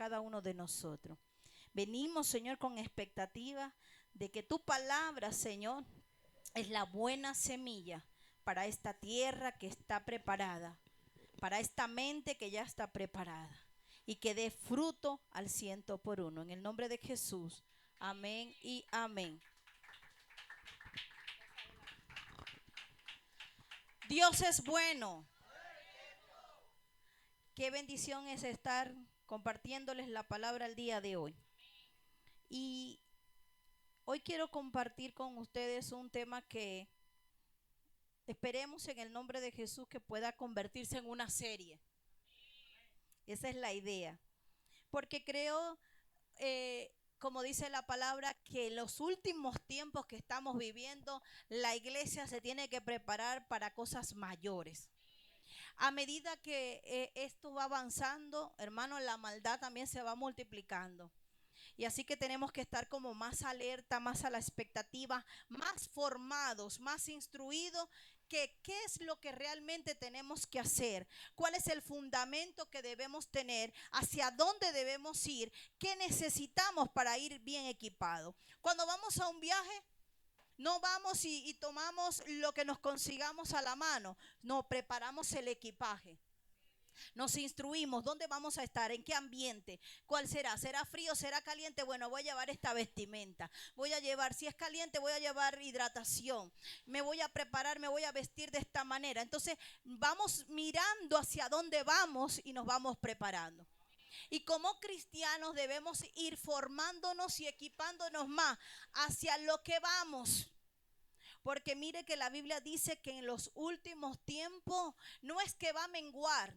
cada uno de nosotros. Venimos, Señor, con expectativa de que tu palabra, Señor, es la buena semilla para esta tierra que está preparada, para esta mente que ya está preparada y que dé fruto al 100 por 1. En el nombre de Jesús, amén y amén. Dios es bueno. Qué bendición es estar compartiéndoles la palabra el día de hoy. Y hoy quiero compartir con ustedes un tema que esperemos en el nombre de Jesús que pueda convertirse en una serie. Esa es la idea. Porque creo, como dice la palabra, que en los últimos tiempos que estamos viviendo, la iglesia se tiene que preparar para cosas mayores. A medida que esto va avanzando, hermano, la maldad también se va multiplicando. Y así que tenemos que estar como más alerta, más a la expectativa, más formados, más instruidos, que qué es lo que realmente tenemos que hacer, cuál es el fundamento que debemos tener, hacia dónde debemos ir, qué necesitamos para ir bien equipados. Cuando vamos a un viaje, no vamos y tomamos lo que nos consigamos a la mano, no, preparamos el equipaje. Nos instruimos dónde vamos a estar, en qué ambiente, cuál será, será frío, será caliente. Bueno, voy a llevar esta vestimenta, voy a llevar, si es caliente, voy a llevar hidratación, me voy a preparar, me voy a vestir de esta manera. Entonces vamos mirando hacia dónde vamos y nos vamos preparando. Y como cristianos debemos ir formándonos y equipándonos más hacia lo que vamos. Porque mire que la Biblia dice que en los últimos tiempos no es que va a menguar,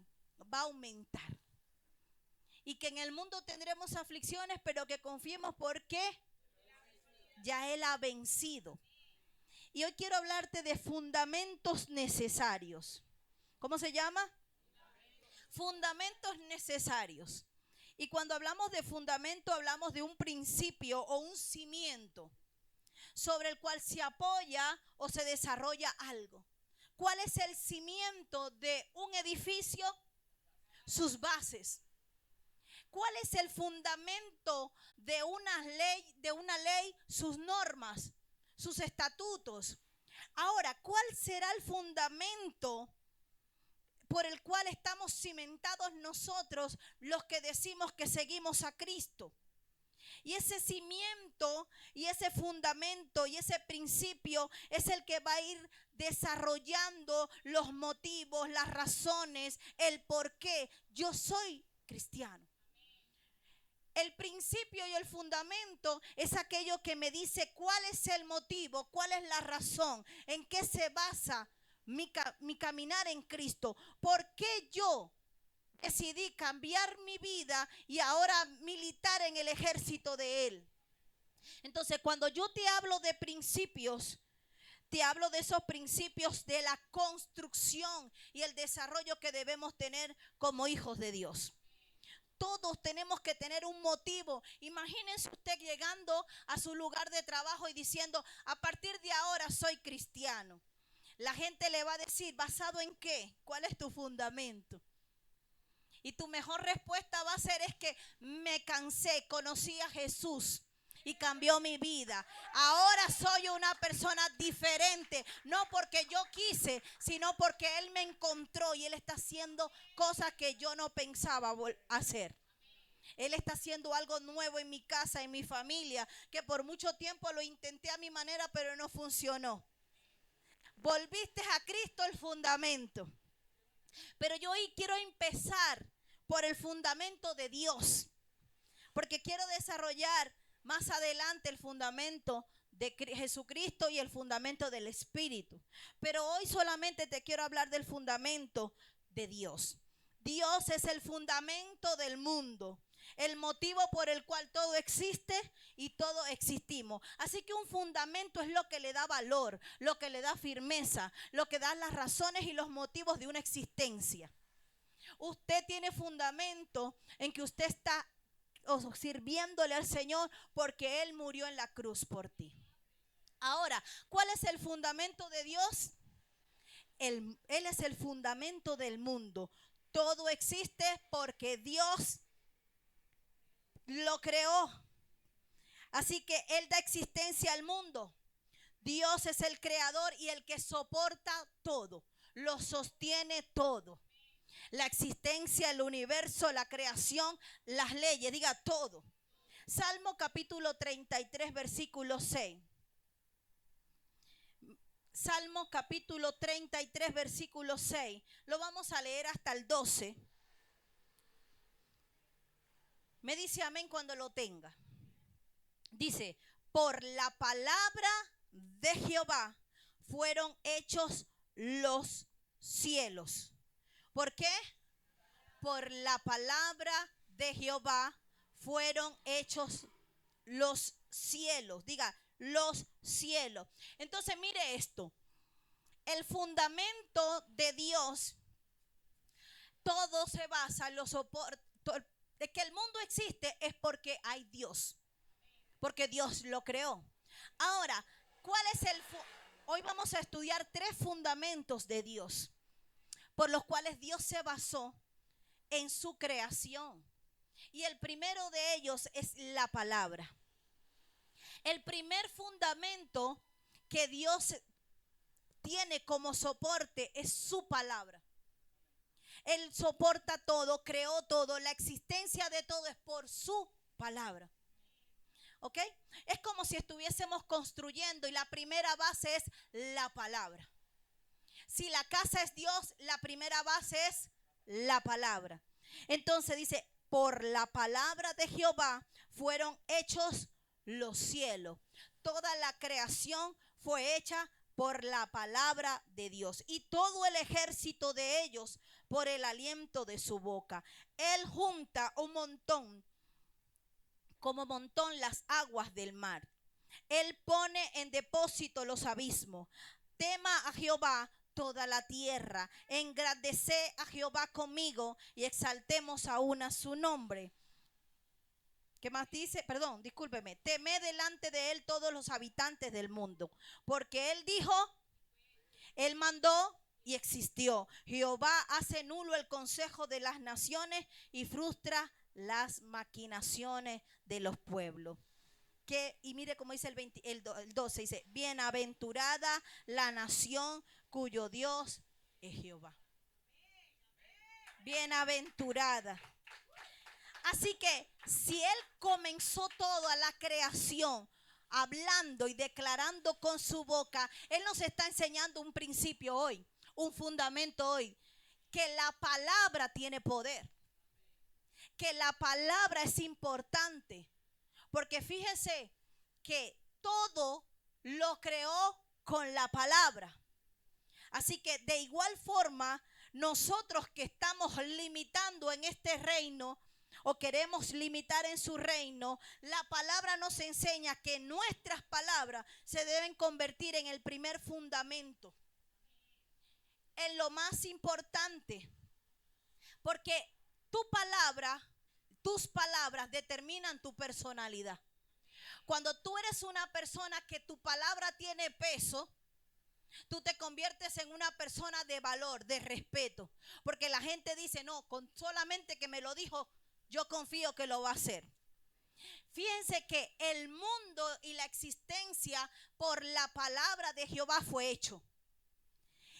va a aumentar. Y que en el mundo tendremos aflicciones, pero que confiemos porque ya Él ha vencido. Y hoy quiero hablarte de fundamentos necesarios. ¿Cómo se llama? Fundamentos necesarios. Y cuando hablamos de fundamento, hablamos de un principio o un cimiento sobre el cual se apoya o se desarrolla algo. ¿Cuál es el cimiento de un edificio? Sus bases. ¿Cuál es el fundamento de una ley? Sus normas, sus estatutos. Ahora, ¿cuál será el fundamento por el cual estamos cimentados nosotros, los que decimos que seguimos a Cristo? Y ese cimiento y ese fundamento y ese principio es el que va a ir desarrollando los motivos, las razones, el por qué yo soy cristiano. El principio y el fundamento es aquello que me dice cuál es el motivo, cuál es la razón, en qué se basa mi caminar en Cristo. ¿Por qué yo decidí cambiar mi vida y ahora militar en el ejército de Él? Entonces, cuando yo te hablo de principios, te hablo de esos principios de la construcción y el desarrollo que debemos tener como hijos de Dios. Todos tenemos que tener un motivo. Imagínense usted llegando a su lugar de trabajo y diciendo, a partir de ahora soy cristiano. La gente le va a decir, ¿basado en qué? ¿Cuál es tu fundamento? Y tu mejor respuesta va a ser, es que me cansé, conocí a Jesús y cambió mi vida. Ahora soy una persona diferente, no porque yo quise, sino porque Él me encontró y Él está haciendo cosas que yo no pensaba hacer. Él está haciendo algo nuevo en mi casa, en mi familia, que por mucho tiempo lo intenté a mi manera, pero no funcionó. Volviste a Cristo, el fundamento. Pero yo hoy quiero empezar por el fundamento de Dios, porque quiero desarrollar más adelante el fundamento de Jesucristo y el fundamento del Espíritu. Pero hoy solamente te quiero hablar del fundamento de Dios. Dios es el fundamento del mundo, el motivo por el cual todo existe y todo existimos. Así que un fundamento es lo que le da valor, lo que le da firmeza, lo que da las razones y los motivos de una existencia. Usted tiene fundamento en que usted está sirviéndole al Señor porque Él murió en la cruz por ti. Ahora, ¿cuál es el fundamento de Dios? Él es el fundamento del mundo. Todo existe porque Dios lo creó. Así que Él da existencia al mundo. Dios es el creador y el que soporta todo, lo sostiene todo. La existencia, el universo, la creación, las leyes, diga todo. Salmo capítulo 33, versículo 6. Salmo capítulo 33, versículo 6. Lo vamos a leer hasta el 12. Me dice amén cuando lo tenga. Dice, por la palabra de Jehová fueron hechos los cielos. ¿Por qué? Por la palabra de Jehová fueron hechos los cielos. Diga, los cielos. Entonces mire esto. El fundamento de Dios, todo se basa en los soportes. De que el mundo existe es porque hay Dios. Porque Dios lo creó. Ahora, ¿cuál es hoy vamos a estudiar 3 fundamentos de Dios, por los cuales Dios se basó en su creación. Y el primero de ellos es la palabra. El primer fundamento que Dios tiene como soporte es su palabra. Él soporta todo, creó todo, la existencia de todo es por su palabra. ¿Ok? Es como si estuviésemos construyendo y la primera base es la palabra. Si la casa es Dios, la primera base es la palabra. Entonces dice, por la palabra de Jehová fueron hechos los cielos. Toda la creación fue hecha por la palabra de Dios. Y todo el ejército de ellos por el aliento de su boca. Él junta un montón, como montón las aguas del mar. Él pone en depósito los abismos. Tema a Jehová toda la tierra. Engrandeced a Jehová conmigo y exaltemos aún a su nombre. ¿Qué más dice? Perdón, discúlpeme. Temed delante de él todos los habitantes del mundo. Porque él dijo, él mandó y existió. Jehová hace nulo el consejo de las naciones y frustra las maquinaciones de los pueblos. Y mire cómo dice el 12, dice, bienaventurada la nación cuyo Dios es Jehová. Bienaventurada. Así que si Él comenzó toda la creación hablando y declarando con su boca, Él nos está enseñando un principio hoy, un fundamento hoy, que la palabra tiene poder, que la palabra es importante, porque fíjese que todo lo creó con la palabra. Así que de igual forma, nosotros que estamos limitando en este reino o queremos limitar en su reino, la palabra nos enseña que nuestras palabras se deben convertir en el primer fundamento, en lo más importante, porque tus palabras determinan tu personalidad. Cuando tú eres una persona que tu palabra tiene peso, tú te conviertes en una persona de valor, de respeto, porque la gente dice, no, con solamente que me lo dijo, yo confío que lo va a hacer. Fíjense que el mundo y la existencia por la palabra de Jehová fue hecho.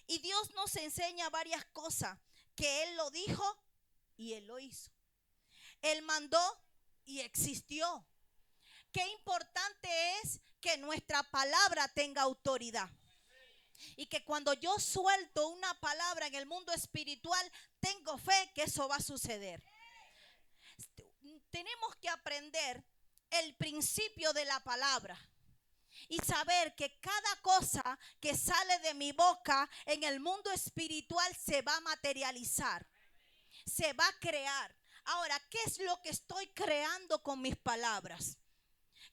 Y Dios nos enseña varias cosas, que Él lo dijo y Él lo hizo. Él mandó y existió. Qué importante es que nuestra palabra tenga autoridad. Y que cuando yo suelto una palabra en el mundo espiritual, tengo fe que eso va a suceder. Tenemos que aprender el principio de la palabra y saber que cada cosa que sale de mi boca en el mundo espiritual se va a materializar, se va a crear. Ahora, ¿qué es lo que estoy creando con mis palabras?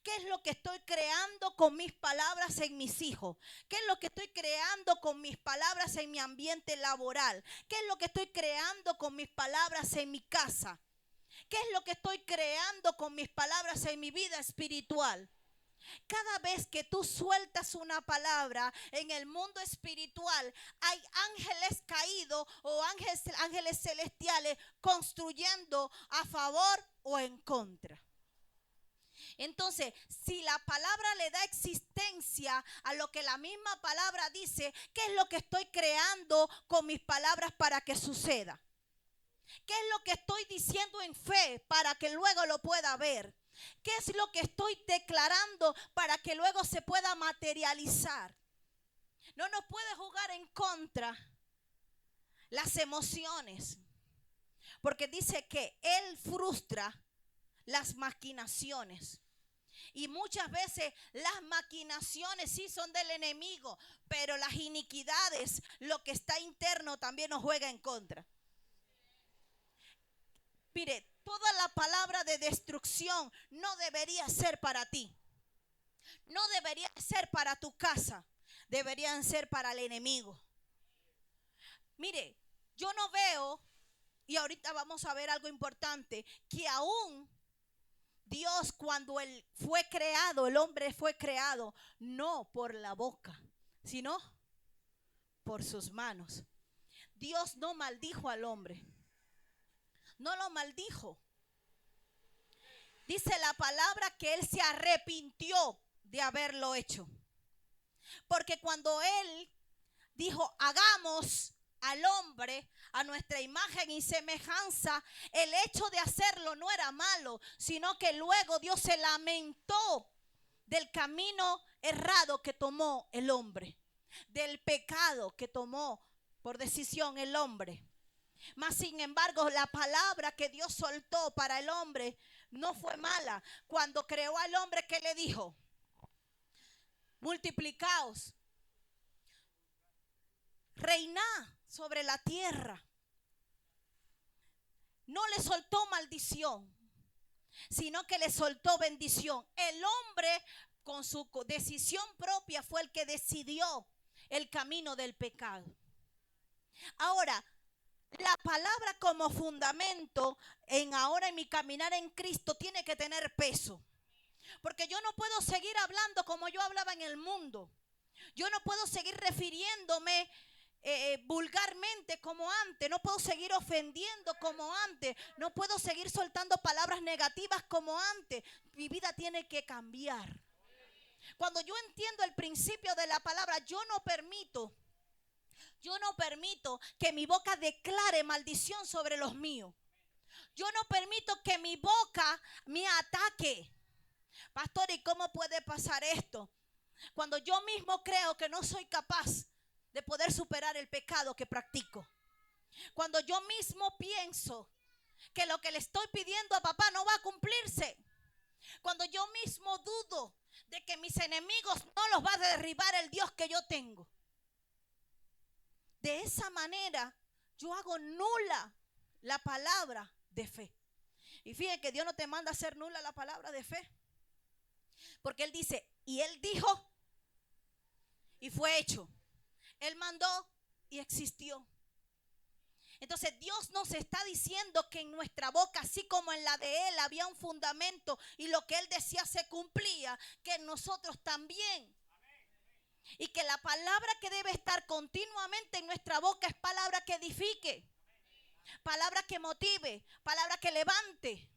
¿Qué es lo que estoy creando con mis palabras en mis hijos? ¿Qué es lo que estoy creando con mis palabras en mi ambiente laboral? ¿Qué es lo que estoy creando con mis palabras en mi casa? ¿Qué es lo que estoy creando con mis palabras en mi vida espiritual? Cada vez que tú sueltas una palabra en el mundo espiritual, hay ángeles caídos o ángeles celestiales construyendo a favor o en contra. Entonces, si la palabra le da existencia a lo que la misma palabra dice, ¿qué es lo que estoy creando con mis palabras para que suceda? ¿Qué es lo que estoy diciendo en fe para que luego lo pueda ver? ¿Qué es lo que estoy declarando para que luego se pueda materializar? No nos puede jugar en contra las emociones, porque dice que Él frustra las maquinaciones. Y muchas veces las maquinaciones sí son del enemigo, pero las iniquidades, lo que está interno, también nos juega en contra. Mire, toda la palabra de destrucción no debería ser para ti. No debería ser para tu casa. Deberían ser para el enemigo. Mire, yo no veo, y ahorita vamos a ver algo importante, que aún Dios, cuando él fue creado, el hombre fue creado, no por la boca, sino por sus manos. Dios no maldijo al hombre. No lo maldijo. Dice la palabra que él se arrepintió de haberlo hecho. Porque cuando él dijo, hagamos al hombre a nuestra imagen y semejanza, el hecho de hacerlo no era malo, sino que luego Dios se lamentó del camino errado que tomó el hombre, del pecado que tomó por decisión el hombre. Mas sin embargo, la palabra que Dios soltó para el hombre no fue mala. Cuando creó al hombre, ¿qué le dijo? Multiplicaos, reiná sobre la tierra. No le soltó maldición, sino que le soltó bendición. El hombre, con su decisión propia, fue el que decidió el camino del pecado. Ahora, la palabra como fundamento ahora en mi caminar en Cristo tiene que tener peso. Porque yo no puedo seguir hablando como yo hablaba en el mundo. Yo no puedo seguir refiriéndome vulgarmente como antes. No puedo seguir ofendiendo como antes. No puedo seguir soltando palabras negativas como antes. Mi vida tiene que cambiar. Cuando yo entiendo el principio de la palabra, yo no permito que mi boca declare maldición sobre los míos. Yo no permito que mi boca me ataque. Pastor, ¿y cómo puede pasar esto? Cuando yo mismo creo que no soy capaz de poder superar el pecado que practico. Cuando yo mismo pienso que lo que le estoy pidiendo a papá no va a cumplirse. Cuando yo mismo dudo de que mis enemigos no los va a derribar el Dios que yo tengo. De esa manera yo hago nula la palabra de fe. Y fíjense que Dios no te manda a hacer nula la palabra de fe. Porque Él dice, y Él dijo, y fue hecho. Él mandó y existió. Entonces Dios nos está diciendo que en nuestra boca, así como en la de Él, había un fundamento y lo que Él decía se cumplía, que en nosotros también. Y que la palabra que debe estar continuamente en nuestra boca es palabra que edifique, palabra que motive, palabra que levante.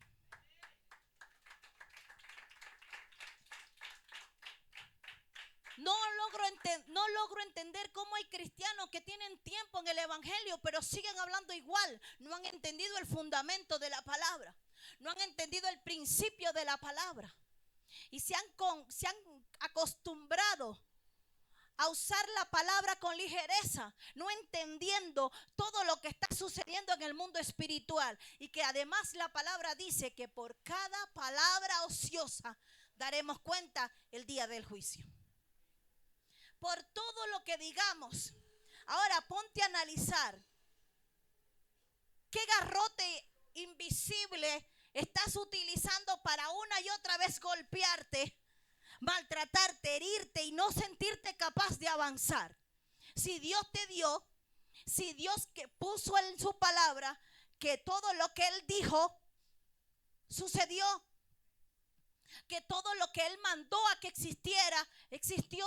No logro entender cómo hay cristianos que tienen tiempo en el evangelio, pero siguen hablando igual. No han entendido el fundamento de la palabra. No han entendido el principio de la palabra. Y se han acostumbrado a usar la palabra con ligereza, no entendiendo todo lo que está sucediendo en el mundo espiritual. Y que además la palabra dice que por cada palabra ociosa daremos cuenta el día del juicio. Por todo lo que digamos. Ahora ponte a analizar. ¿Qué garrote invisible estás utilizando para una y otra vez golpearte, maltratarte, herirte y no sentirte capaz de avanzar? Si Dios te dio, si Dios que puso en su palabra que todo lo que Él dijo sucedió, que todo lo que Él mandó a que existiera, existió.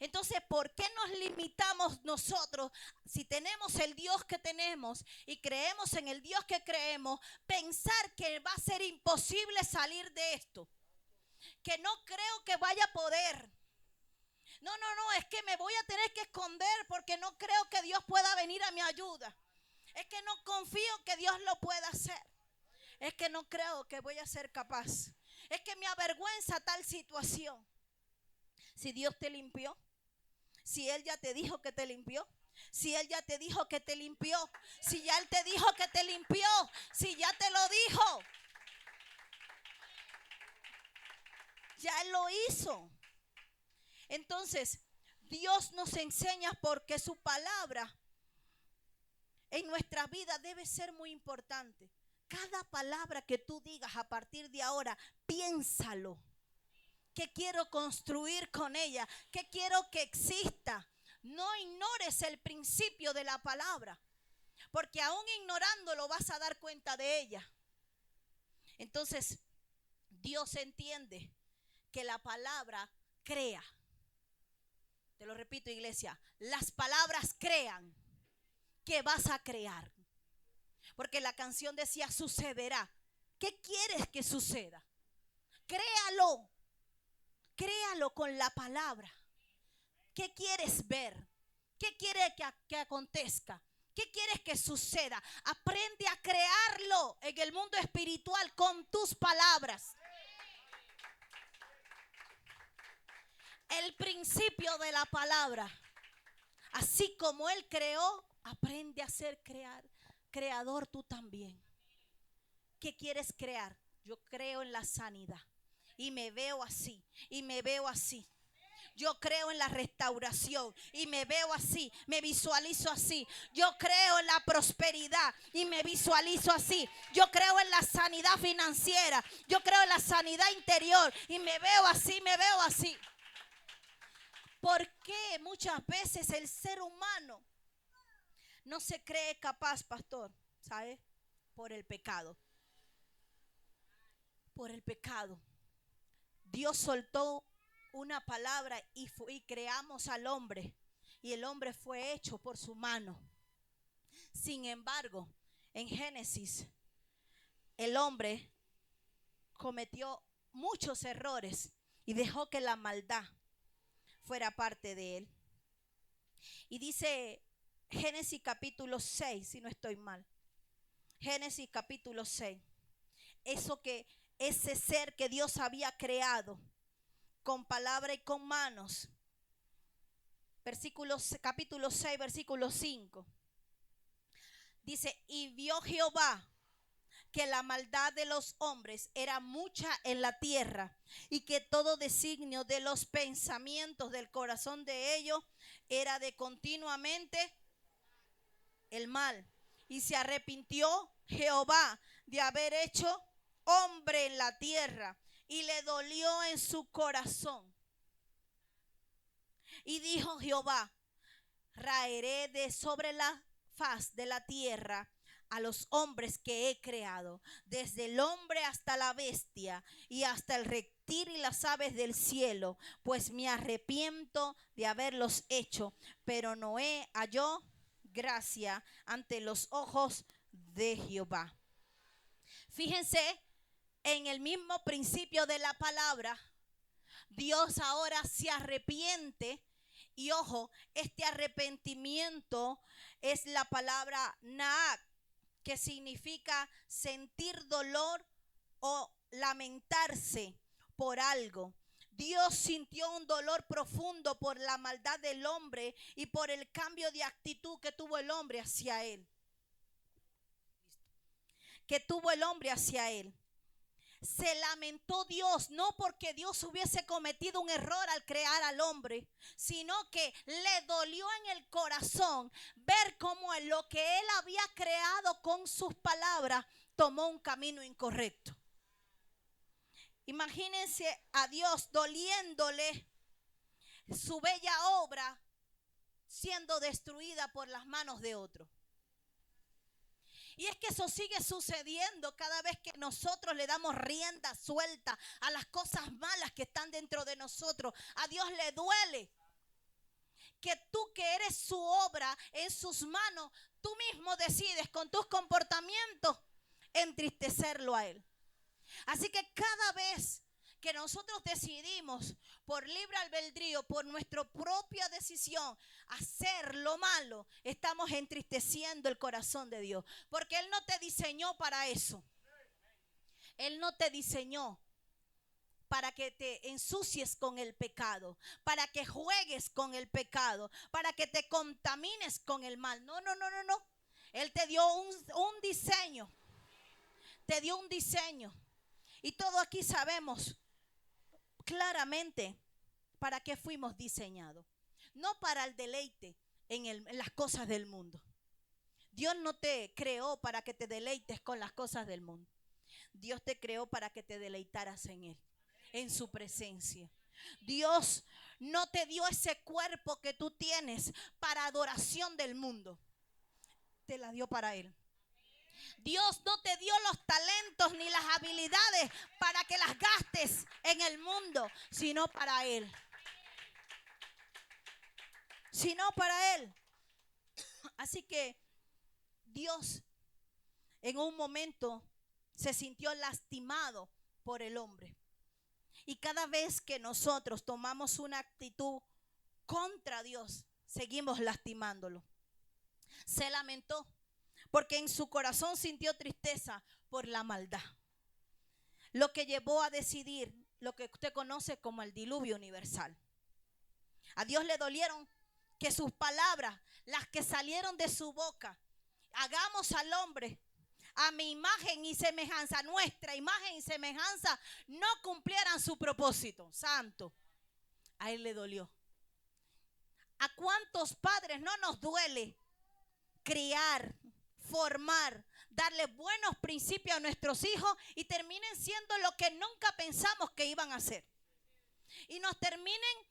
Entonces, ¿por qué nos limitamos nosotros, si tenemos el Dios que tenemos y creemos en el Dios que creemos, pensar que va a ser imposible salir de esto? que no creo que vaya a poder. No, es que me voy a tener que esconder porque no creo que Dios pueda venir a mi ayuda. Es que no confío que Dios lo pueda hacer. Es que no creo que voy a ser capaz. Es que me avergüenza tal situación. Si Dios te limpió, si Él ya te dijo que te limpió, si Él ya te dijo que te limpió, si ya Él te dijo que te limpió, si ya te lo dijo, ya Él lo hizo. Entonces, Dios nos enseña porque su palabra en nuestra vida debe ser muy importante. Cada palabra que tú digas a partir de ahora, piénsalo. ¿Qué quiero construir con ella? ¿Qué quiero que exista? No ignores el principio de la palabra, porque aún ignorándolo vas a dar cuenta de ella. Entonces, Dios entiende que la palabra crea. Te lo repito, iglesia, las palabras crean. ¿Qué vas a crear? Porque la canción decía, sucederá. ¿Qué quieres que suceda? Créalo. Créalo con la palabra. ¿Qué quieres ver? ¿Qué quieres que acontezca? ¿Qué quieres que suceda? Aprende a crearlo en el mundo espiritual con tus palabras. El principio de la palabra. Así como Él creó, aprende a ser creador tú también. ¿Qué quieres crear? Yo creo en la sanidad. Y me veo así. Y me veo así. Yo creo en la restauración y me veo así, me visualizo así. Yo creo en la prosperidad y me visualizo así. Yo creo en la sanidad financiera. Yo creo en la sanidad interior y me veo así, me veo así. ¿Por qué muchas veces el ser humano no se cree capaz, pastor? ¿Sabe? Por el pecado. Por el pecado. Dios soltó una palabra y creamos al hombre. Y el hombre fue hecho por su mano. Sin embargo, en Génesis, el hombre cometió muchos errores y dejó que la maldad fuera parte de él. Y dice Génesis capítulo 6, si no estoy mal. Génesis capítulo 6. Ese ser que Dios había creado con palabra y con manos. Capítulo 6, versículo 5. Dice, y vio Jehová que la maldad de los hombres era mucha en la tierra y que todo designio de los pensamientos del corazón de ellos era de continuamente el mal. Y se arrepintió Jehová de haber hecho hombre en la tierra y le dolió en su corazón. Y dijo Jehová, raeré de sobre la faz de la tierra a los hombres que he creado, desde el hombre hasta la bestia y hasta el reptil y las aves del cielo, pues me arrepiento de haberlos hecho. Pero Noé halló gracia ante los ojos de Jehová. Fíjense en el mismo principio de la palabra. Dios ahora se arrepiente. Y ojo, este arrepentimiento es la palabra naak, que significa sentir dolor o lamentarse por algo. Dios sintió un dolor profundo por la maldad del hombre y por el cambio de actitud que tuvo el hombre hacia él. Se lamentó Dios, no porque Dios hubiese cometido un error al crear al hombre, sino que le dolió en el corazón ver cómo lo que él había creado con sus palabras tomó un camino incorrecto. Imagínense a Dios doliéndole su bella obra siendo destruida por las manos de otro. Y es que eso sigue sucediendo cada vez que nosotros le damos rienda suelta a las cosas malas que están dentro de nosotros. A Dios le duele que tú, que eres su obra en sus manos, tú mismo decides con tus comportamientos entristecerlo a Él. Así que cada vez que nosotros decidimos por libre albedrío, por nuestra propia decisión, hacer lo malo, estamos entristeciendo el corazón de Dios. Porque Él no te diseñó para eso. Él no te diseñó para que te ensucies con el pecado, para que juegues con el pecado, para que te contamines con el mal. No, no, no, no, no. Él te dio un diseño. Te dio un diseño. Y todos aquí sabemos claramente para qué fuimos diseñados. No para el deleite en las cosas del mundo. Dios no te creó para que te deleites con las cosas del mundo. Dios te creó para que te deleitaras en Él, en su presencia. Dios no te dio ese cuerpo que tú tienes para adoración del mundo. Te la dio para Él. Dios no te dio los talentos ni las habilidades para que las gastes en el mundo, sino para Él. Sino para Él. Así que Dios en un momento se sintió lastimado por el hombre. Y cada vez que nosotros tomamos una actitud contra Dios, seguimos lastimándolo. Se lamentó porque en su corazón sintió tristeza por la maldad. Lo que llevó a decidir lo que usted conoce como el diluvio universal. A Dios le dolieron que sus palabras, las que salieron de su boca, hagamos al hombre a mi imagen y semejanza, nuestra imagen y semejanza, no cumplieran su propósito santo. A Él le dolió. ¿A cuántos padres no nos duele criar, formar, darle buenos principios a nuestros hijos y terminen siendo lo que nunca pensamos que iban a ser? Y nos terminen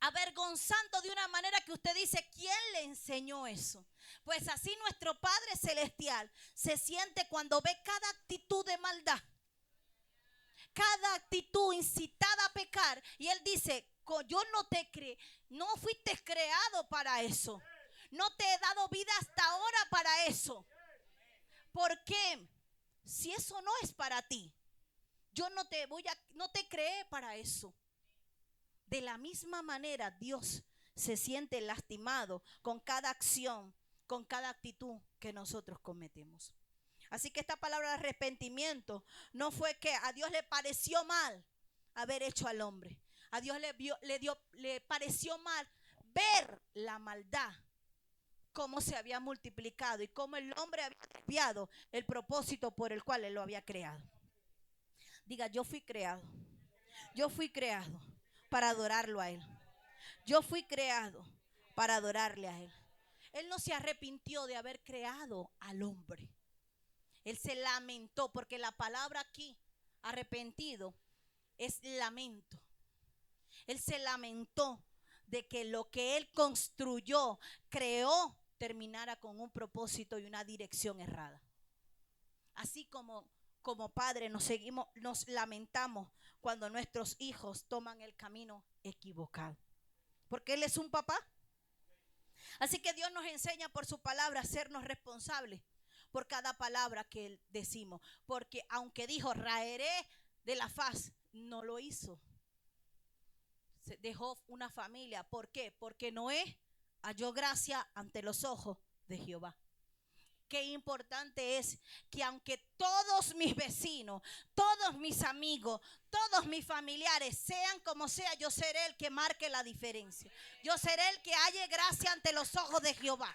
avergonzando de una manera que usted dice, ¿quién le enseñó eso? Pues así nuestro Padre Celestial se siente cuando ve cada actitud de maldad, cada actitud incitada a pecar, y Él dice, yo no te creé, no fuiste creado para eso, no te he dado vida hasta ahora para eso. ¿Por qué? Si eso no es para ti, yo no te creé para eso. De la misma manera, Dios se siente lastimado con cada acción, con cada actitud que nosotros cometemos. Así que esta palabra de arrepentimiento no fue que a Dios le pareció mal haber hecho al hombre. A Dios le pareció mal ver la maldad, cómo se había multiplicado y cómo el hombre había desviado el propósito por el cual Él lo había creado. Diga, yo fui creado. Yo fui creado para adorarlo a Él. Yo fui creado para adorarle a Él. Él no se arrepintió de haber creado al hombre. Él se lamentó, porque la palabra aquí, arrepentido, es lamento. Él se lamentó de que lo que Él construyó, creó, terminara con un propósito y una dirección errada. Así como padre nos lamentamos cuando nuestros hijos toman el camino equivocado, porque Él es un papá. Así que Dios nos enseña por su palabra a sernos responsables por cada palabra que decimos, porque aunque dijo raeré de la faz, no lo hizo. Se dejó una familia. ¿Por qué? Porque Noé halló gracia ante los ojos de Jehová. Qué importante es que aunque todos mis vecinos, todos mis amigos, todos mis familiares sean como sea, yo seré el que marque la diferencia. Yo seré el que halle gracia ante los ojos de Jehová.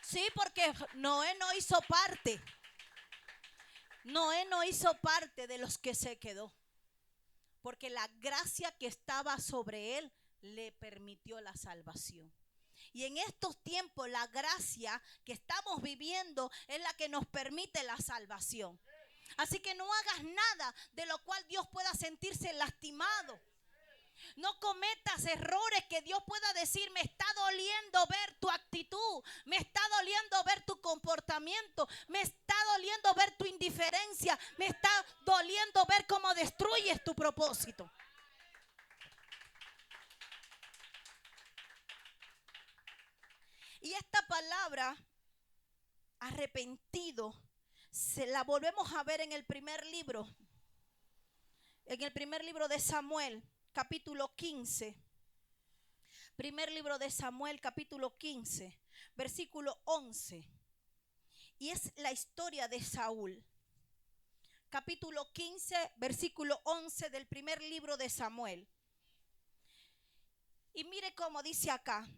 Sí, porque Noé no hizo parte. Noé no hizo parte de los que se quedó. Porque la gracia que estaba sobre él le permitió la salvación. Y en estos tiempos la gracia que estamos viviendo es la que nos permite la salvación. Así que no hagas nada de lo cual Dios pueda sentirse lastimado. No cometas errores que Dios pueda decir, me está doliendo ver tu actitud, me está doliendo ver tu comportamiento, me está doliendo ver tu indiferencia, me está doliendo ver cómo destruyes tu propósito. Y esta palabra, arrepentido, se la volvemos a ver en el primer libro En el primer libro de Samuel, capítulo 15. Primer libro de Samuel, capítulo 15, versículo 11. Y es la historia de Saúl. Capítulo 15, versículo 11 del primer libro de Samuel. Y mire cómo dice acá.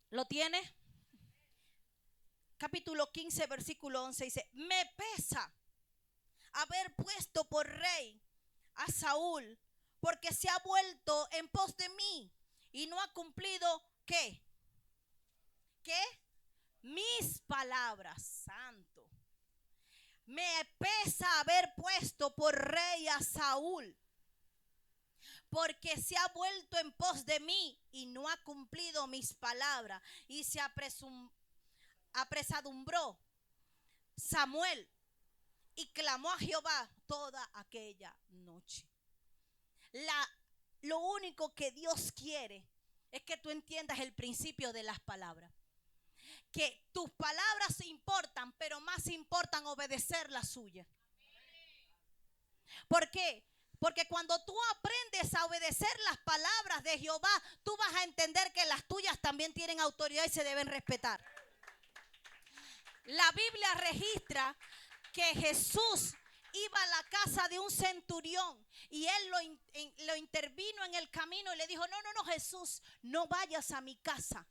¿Lo tiene? Capítulo 15, versículo 11 dice: me pesa haber puesto por rey a Saúl, porque se ha vuelto en pos de mí y no ha cumplido, ¿qué? ¿Qué? Mis palabras, santo. Me pesa haber puesto por rey a Saúl, porque se ha vuelto en pos de mí y no ha cumplido mis palabras. Y se apresadumbró Samuel y clamó a Jehová toda aquella noche. Lo único que Dios quiere es que tú entiendas el principio de las palabras. Que tus palabras importan, pero más importan obedecer la suya. ¿Por qué? Porque cuando tú aprendes a obedecer las palabras de Jehová, tú vas a entender que las tuyas también tienen autoridad y se deben respetar. La Biblia registra que Jesús iba a la casa de un centurión y él lo intervino en el camino y le dijo: no, Jesús, no vayas a mi casa,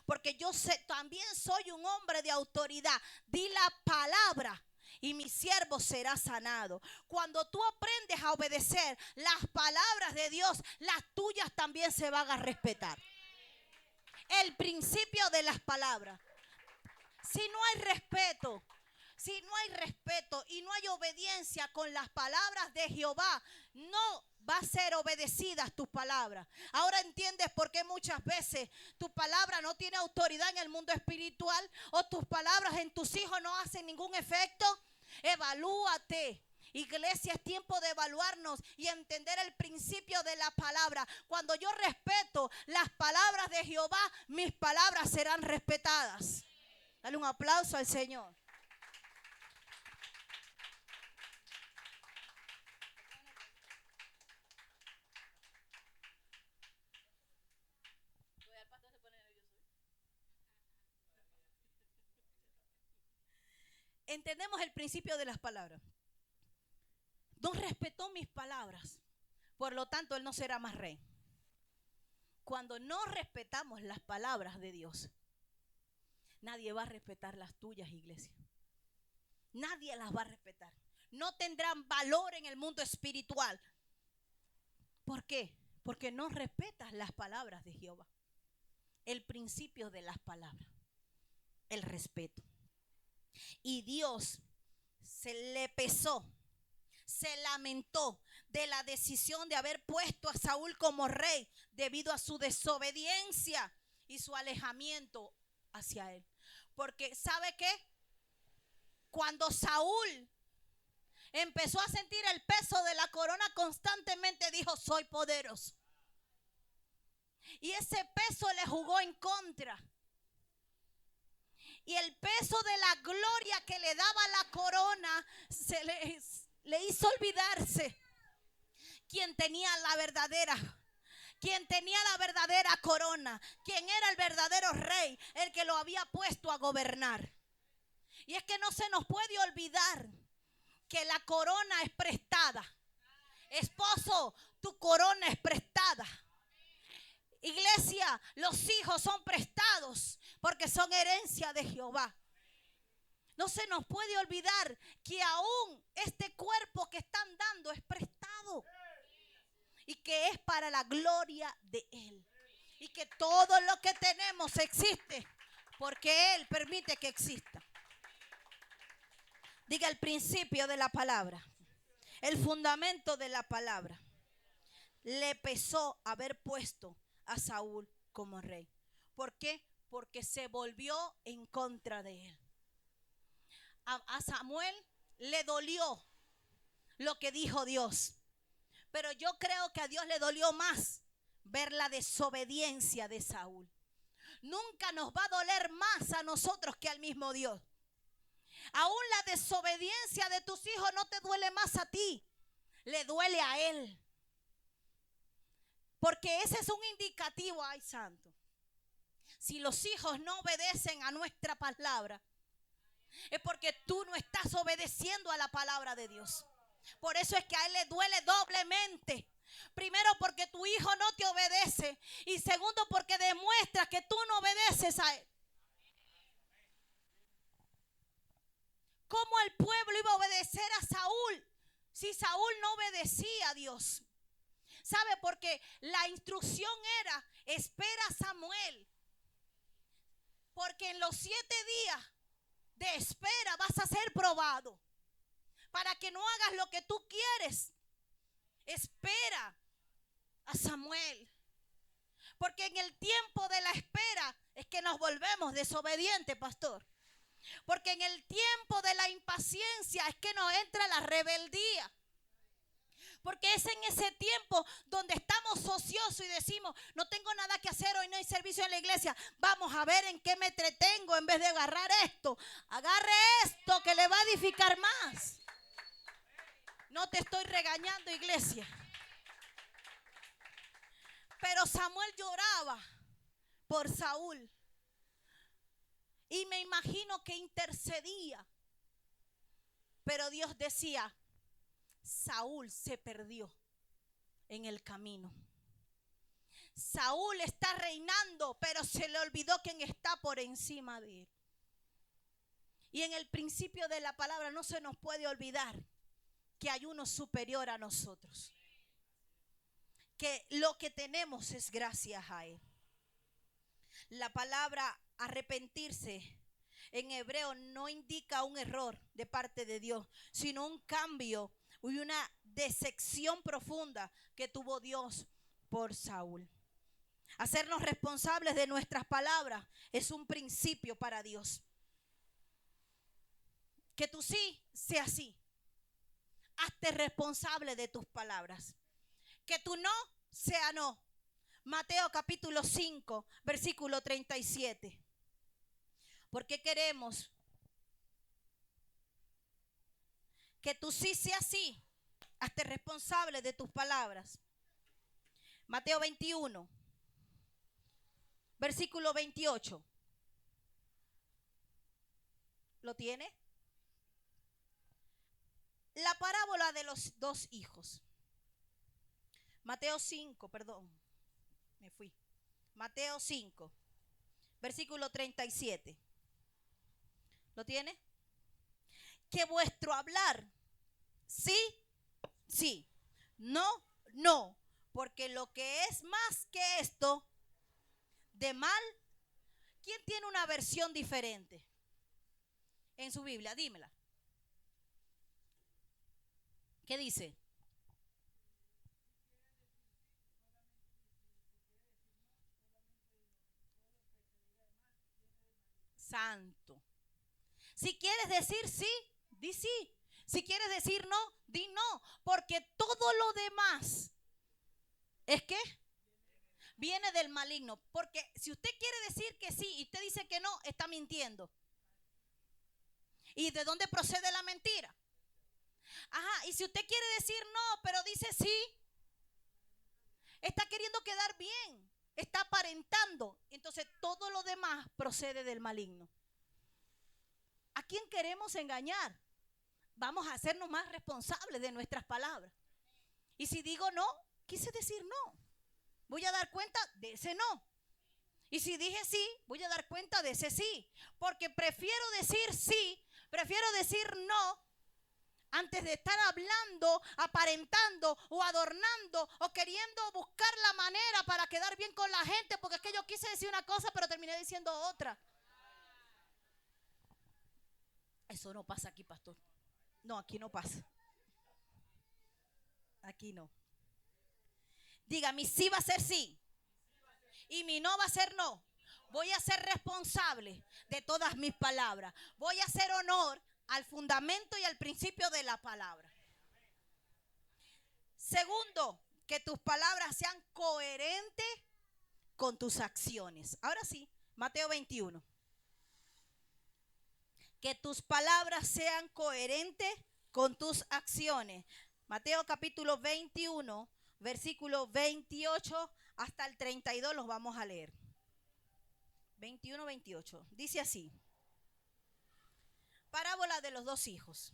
porque yo también soy un hombre de autoridad. Di la palabra y mi siervo será sanado. Cuando tú aprendes a obedecer las palabras de Dios, las tuyas también se van a respetar. El principio de las palabras. Si no hay respeto y no hay obediencia con las palabras de Jehová, no va a ser obedecidas tus palabras. Ahora entiendes por qué muchas veces tu palabra no tiene autoridad en el mundo espiritual, o tus palabras en tus hijos no hacen ningún efecto. Evalúate. Iglesia, es tiempo de evaluarnos y entender el principio de la palabra. Cuando yo respeto las palabras de Jehová, mis palabras serán respetadas. Dale un aplauso al Señor. Entendemos el principio de las palabras. No respetó mis palabras, por lo tanto él no será más rey. Cuando no respetamos las palabras de Dios, nadie va a respetar las tuyas, iglesia. Nadie las va a respetar. No tendrán valor en el mundo espiritual. ¿Por qué? Porque no respetas las palabras de Jehová. El principio de las palabras, el respeto. Y Dios se le pesó, se lamentó de la decisión de haber puesto a Saúl como rey debido a su desobediencia y su alejamiento hacia él. Porque ¿sabe qué? Cuando Saúl empezó a sentir el peso de la corona, constantemente dijo: soy poderoso. Y ese peso le jugó en contra. Y el peso de la gloria que le daba la corona le hizo olvidarse quién tenía la verdadera corona, quién era el verdadero rey, el que lo había puesto a gobernar. Y es que no se nos puede olvidar que la corona es prestada. Esposo, tu corona es prestada. Iglesia, los hijos son prestados porque son herencia de Jehová. No se nos puede olvidar que aún este cuerpo que están dando es prestado y que es para la gloria de Él. Y que todo lo que tenemos existe porque Él permite que exista. Diga el principio de la palabra, el fundamento de la palabra. Le pesó haber puesto a Saúl como rey. ¿Por qué? Porque se volvió en contra de él. A Samuel le dolió lo que dijo Dios, pero yo creo que a Dios le dolió más ver la desobediencia de Saúl. Nunca nos va a doler más a nosotros que al mismo Dios. Aún la desobediencia de tus hijos no te duele más a ti. le duele a él. Porque ese es un indicativo, ay santo. Si los hijos no obedecen a nuestra palabra, es porque tú no estás obedeciendo a la palabra de Dios. Por eso es que a él le duele doblemente. Primero, porque tu hijo no te obedece. Y segundo, porque demuestra que tú no obedeces a él. ¿Cómo el pueblo iba a obedecer a Saúl si Saúl no obedecía a Dios? ¿Sabe? Porque la instrucción era: espera a Samuel. Porque en los 7 días de espera vas a ser probado. Para que no hagas lo que tú quieres, espera a Samuel. Porque en el tiempo de la espera es que nos volvemos desobedientes, pastor. Porque en el tiempo de la impaciencia es que nos entra la rebeldía. Porque es en ese tiempo donde estamos ociosos y decimos: no tengo nada que hacer, hoy no hay servicio en la iglesia, vamos a ver en qué me entretengo en vez de agarrar esto. Agarre esto que le va a edificar más. No te estoy regañando, iglesia. Pero Samuel lloraba por Saúl. Y me imagino que intercedía. Pero Dios decía: Saúl se perdió en el camino. Saúl está reinando, pero se le olvidó quién está por encima de él. Y en el principio de la palabra no se nos puede olvidar que hay uno superior a nosotros. Que lo que tenemos es gracias a él. La palabra arrepentirse en hebreo no indica un error de parte de Dios, sino un cambio y una decepción profunda que tuvo Dios por Saúl. Hacernos responsables de nuestras palabras es un principio para Dios. Que tu sí sea sí. Hazte responsable de tus palabras. Que tu no sea no. Mateo capítulo 5, versículo 37. ¿Por qué queremos que tu sí sea sí? Hazte responsable de tus palabras. Mateo 21, versículo 28. ¿Lo tiene? La parábola de los 2 hijos. Mateo 5, perdón, me fui. Mateo 5, versículo 37. ¿Lo tiene? Que vuestro hablar, sí, sí, no, no, porque lo que es más que esto, de mal. ¿Quién tiene una versión diferente en su Biblia? Dímela. ¿Qué dice? Santo. Si quieres decir sí, di sí. Si quieres decir no, di no. Porque todo lo demás es que viene del maligno. Porque si usted quiere decir que sí y usted dice que no, está mintiendo. ¿Y de dónde procede la mentira? Ajá, y si usted quiere decir no, pero dice sí, está queriendo quedar bien, está aparentando. Entonces todo lo demás procede del maligno. ¿A quién queremos engañar? Vamos a hacernos más responsables de nuestras palabras. Y si digo no, quise decir no. Voy a dar cuenta de ese no. Y si dije sí, voy a dar cuenta de ese sí. Porque prefiero decir sí, prefiero decir no, antes de estar hablando, aparentando o adornando o queriendo buscar la manera para quedar bien con la gente. Porque es que yo quise decir una cosa, pero terminé diciendo otra. Eso no pasa aquí, pastor. No, aquí no pasa. Aquí no. Diga, mi sí va a ser sí y mi no va a ser no. Voy a ser responsable de todas mis palabras. Voy a hacer honor al fundamento y al principio de la palabra. Segundo, que tus palabras sean coherentes con tus acciones. Ahora sí, Mateo 21. Que tus palabras sean coherentes con tus acciones. Mateo capítulo 21, versículo 28 hasta el 32 los vamos a leer. 21, 28. Dice así. Parábola de los dos hijos.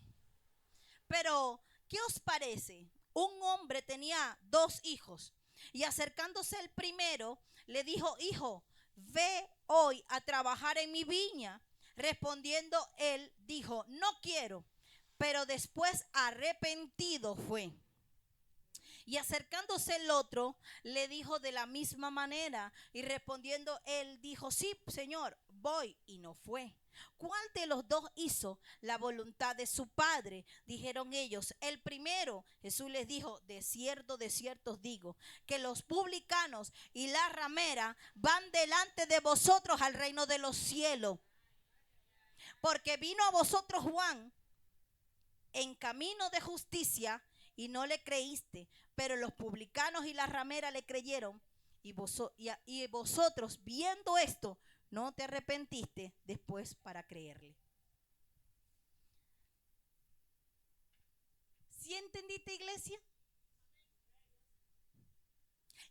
Pero, ¿qué os parece? Un hombre tenía dos hijos y acercándose el primero le dijo: hijo, ve hoy a trabajar en mi viña. Respondiendo él dijo: no quiero. Pero después arrepentido fue. Y acercándose el otro le dijo de la misma manera, y respondiendo él dijo: sí, señor, voy. Y no fue. ¿Cuál de los dos hizo la voluntad de su padre? Dijeron ellos: el primero. Jesús les dijo: de cierto os digo, que los publicanos y la ramera van delante de vosotros al reino de los cielos. Porque vino a vosotros Juan en camino de justicia y no le creíste, pero los publicanos y la ramera le creyeron. Y vosotros, viendo esto, no te arrepentiste después para creerle. ¿Sí entendiste, iglesia?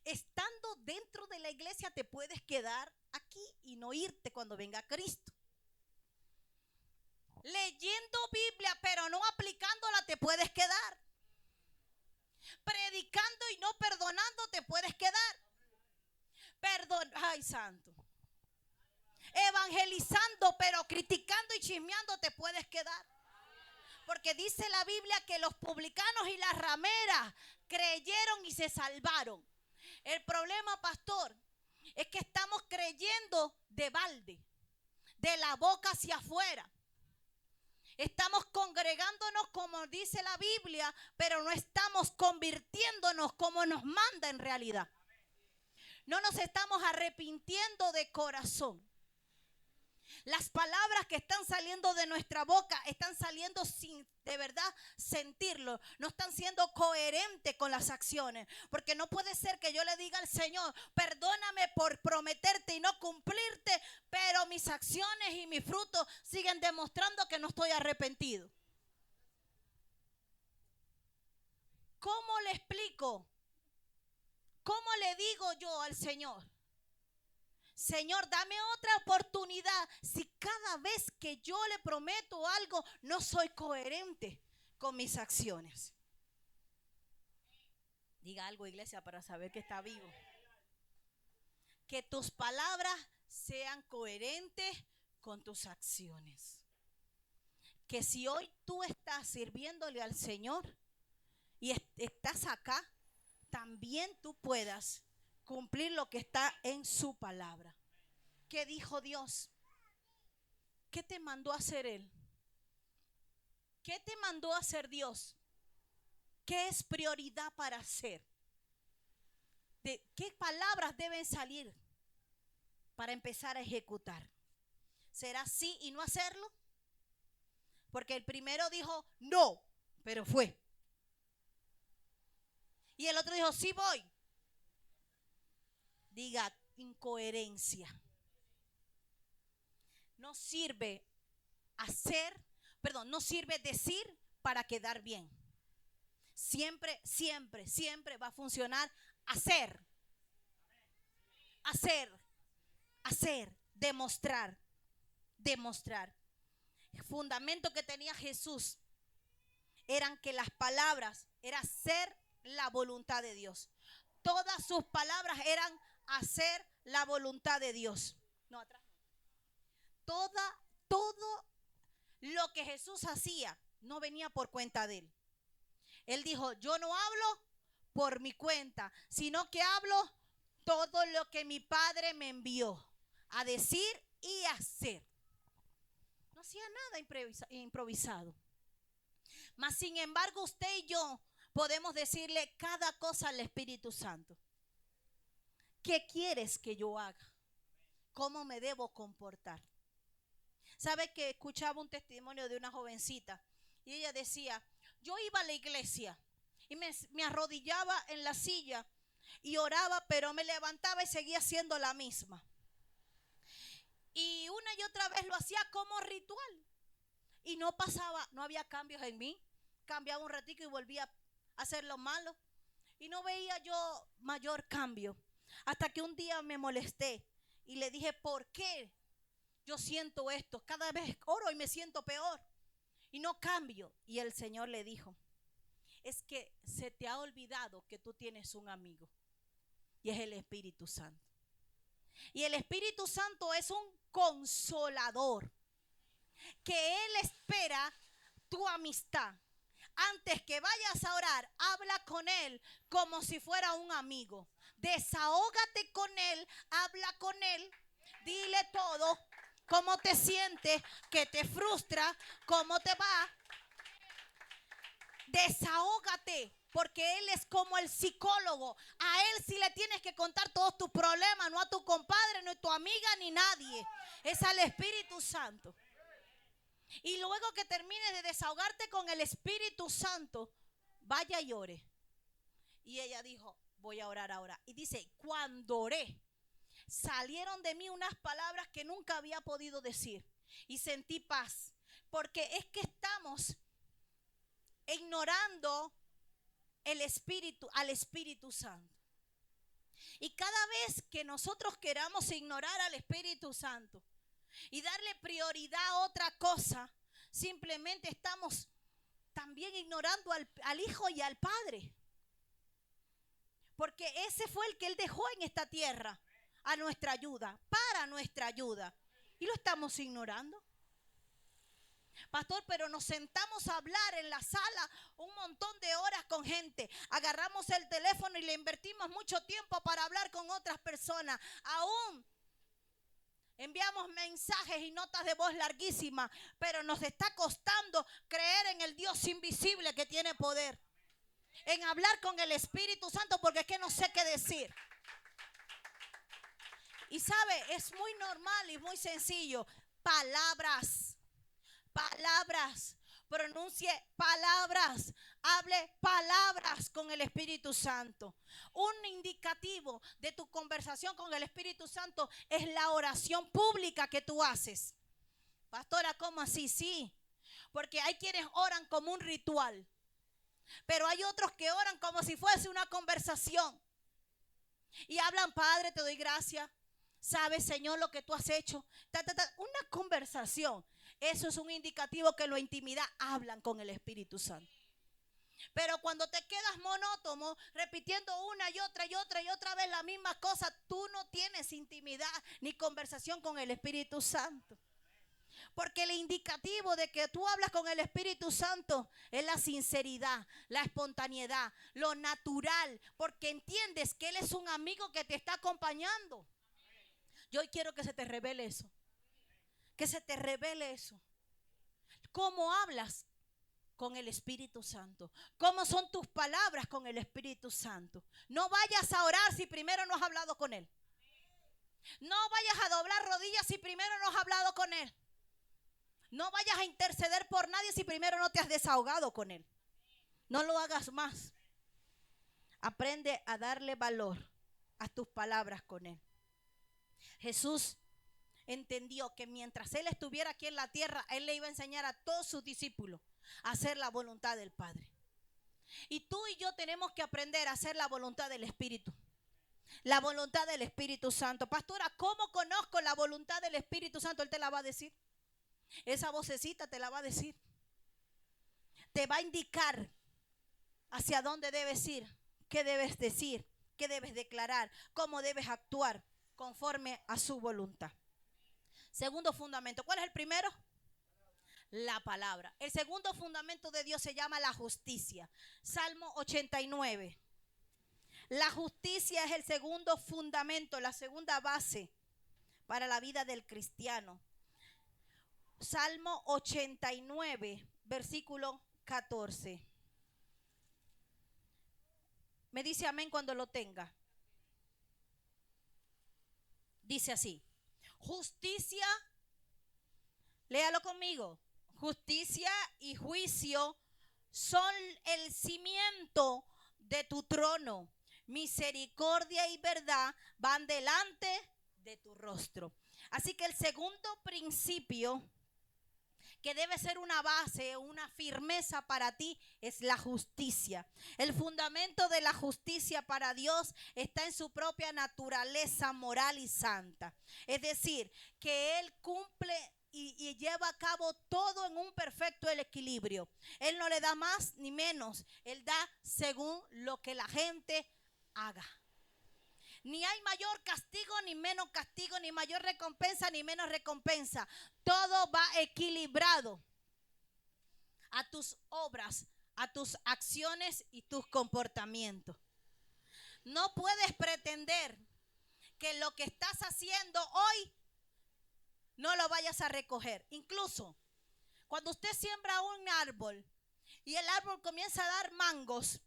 Estando dentro de la iglesia te puedes quedar aquí y no irte cuando venga Cristo. Leyendo Biblia pero no aplicándola te puedes quedar. Predicando y no perdonando te puedes quedar. Ay, santo. Evangelizando pero criticando y chismeando te puedes quedar. Porque dice la Biblia que los publicanos y las rameras creyeron y se salvaron. El problema, pastor, es que estamos creyendo de balde, de la boca hacia afuera. Estamos congregándonos como dice la Biblia, pero no estamos convirtiéndonos como nos manda en realidad. No nos estamos arrepintiendo de corazón. Las palabras que están saliendo de nuestra boca están saliendo sin de verdad sentirlo. No están siendo coherentes con las acciones. Porque no puede ser que yo le diga al Señor: perdóname por prometerte y no cumplirte, pero mis acciones y mis frutos siguen demostrando que no estoy arrepentido. ¿Cómo le explico? ¿Cómo le digo yo al Señor: Señor, dame otra oportunidad, si cada vez que yo le prometo algo no soy coherente con mis acciones? Diga algo, iglesia, para saber que está vivo. Que tus palabras sean coherentes con tus acciones. Que si hoy tú estás sirviéndole al Señor y estás acá, también tú puedas cumplir lo que está en su palabra. ¿Qué dijo Dios? ¿Qué te mandó a hacer Él? ¿Qué te mandó a hacer Dios? ¿Qué es prioridad para hacer? ¿De qué palabras deben salir para empezar a ejecutar? ¿Será sí y no hacerlo? Porque el primero dijo no, pero fue. Y el otro dijo sí voy. Diga: incoherencia. No sirve no sirve decir para quedar bien. Siempre va a funcionar hacer, demostrar. El fundamento que tenía Jesús eran que las palabras era hacer la voluntad de Dios. Todas sus palabras eran hacer la voluntad de Dios. No, atrás. Todo lo que Jesús hacía no venía por cuenta de él. Él dijo: yo no hablo por mi cuenta, sino que hablo todo lo que mi Padre me envió a decir y hacer. No hacía nada improvisado. Mas sin embargo, usted y yo podemos decirle cada cosa al Espíritu Santo. ¿Qué quieres que yo haga? ¿Cómo me debo comportar? ¿Sabe que escuchaba un testimonio de una jovencita? Y ella decía: yo iba a la iglesia y me arrodillaba en la silla y oraba, pero me levantaba y seguía siendo la misma. Y una y otra vez lo hacía como ritual. Y no pasaba, no había cambios en mí. Cambiaba un ratico y volvía hacer lo malo. Y no veía yo mayor cambio. Hasta que un día me molesté y le dije, ¿por qué yo siento esto? Cada vez oro y me siento peor y no cambio. Y el Señor le dijo, es que se te ha olvidado que tú tienes un amigo y es el Espíritu Santo. Y el Espíritu Santo es un consolador, que Él espera tu amistad. Antes que vayas a orar, habla con Él como si fuera un amigo. Desahógate con Él, habla con Él, dile todo, cómo te sientes, qué te frustra, cómo te va. Desahógate, porque Él es como el psicólogo. A Él sí le tienes que contar todos tus problemas, no a tu compadre, no a tu amiga, ni nadie. Es al Espíritu Santo. Y luego que termines de desahogarte con el Espíritu Santo, vaya y ore. Y ella dijo, voy a orar ahora. Y dice, cuando oré, salieron de mí unas palabras que nunca había podido decir. Y sentí paz. Porque es que estamos ignorando el Espíritu, al Espíritu Santo. Y cada vez que nosotros queramos ignorar al Espíritu Santo y darle prioridad a otra cosa, simplemente estamos también ignorando al Hijo y al Padre. Porque ese fue el que Él dejó en esta tierra a nuestra ayuda, para nuestra ayuda. Y lo estamos ignorando. Pastor, pero nos sentamos a hablar en la sala un montón de horas con gente. Agarramos el teléfono y le invertimos mucho tiempo para hablar con otras personas. Aún enviamos mensajes y notas de voz larguísimas, pero nos está costando creer en el Dios invisible que tiene poder. En hablar con el Espíritu Santo, porque es que no sé qué decir. Y sabe, es muy normal y muy sencillo. Palabras. Pronuncie palabras, hable palabras con el Espíritu Santo. Un indicativo de tu conversación con el Espíritu Santo es la oración pública que tú haces. Pastora, ¿cómo así? Sí, porque hay quienes oran como un ritual, pero hay otros que oran como si fuese una conversación. Y hablan, Padre, te doy gracias. Sabes, Señor, lo que tú has hecho. Una conversación. Eso es un indicativo que en la intimidad hablan con el Espíritu Santo. Pero cuando te quedas monótono, repitiendo una y otra vez la misma cosa, tú no tienes intimidad ni conversación con el Espíritu Santo. Porque el indicativo de que tú hablas con el Espíritu Santo es la sinceridad, la espontaneidad, lo natural, porque entiendes que Él es un amigo que te está acompañando. Yo hoy quiero que se te revele eso. Que se te revele eso. ¿Cómo hablas con el Espíritu Santo? ¿Cómo son tus palabras con el Espíritu Santo? No vayas a orar si primero no has hablado con Él. No vayas a doblar rodillas si primero no has hablado con Él. No vayas a interceder por nadie si primero no te has desahogado con Él. No lo hagas más. Aprende a darle valor a tus palabras con Él. Jesús entendió que mientras Él estuviera aquí en la tierra, Él le iba a enseñar a todos sus discípulos a hacer la voluntad del Padre. Y tú y yo tenemos que aprender a hacer la voluntad del Espíritu. La voluntad del Espíritu Santo. Pastora, ¿cómo conozco la voluntad del Espíritu Santo? Él te la va a decir. Esa vocecita te la va a decir. Te va a indicar hacia dónde debes ir, qué debes decir, qué debes declarar, cómo debes actuar conforme a su voluntad. Segundo fundamento. ¿Cuál es el primero? La palabra. El segundo fundamento de Dios se llama la justicia. Salmo 89. La justicia es el segundo fundamento, la segunda base para la vida del cristiano. Salmo 89, versículo 14. Me dice amén cuando lo tenga. Dice así: justicia, léalo conmigo. Justicia y juicio son el cimiento de tu trono. Misericordia y verdad van delante de tu rostro. Así que el segundo principio que debe ser una base, una firmeza para ti, es la justicia. El fundamento de la justicia para Dios está en su propia naturaleza moral y santa. Es decir, que Él cumple y lleva a cabo todo en un perfecto equilibrio. Él no le da más ni menos. Él da según lo que la gente haga. Ni hay mayor castigo, ni menos castigo, ni mayor recompensa, ni menos recompensa. Todo va equilibrado a tus obras, a tus acciones y tus comportamientos. No puedes pretender que lo que estás haciendo hoy no lo vayas a recoger. Incluso cuando usted siembra un árbol y el árbol comienza a dar mangos,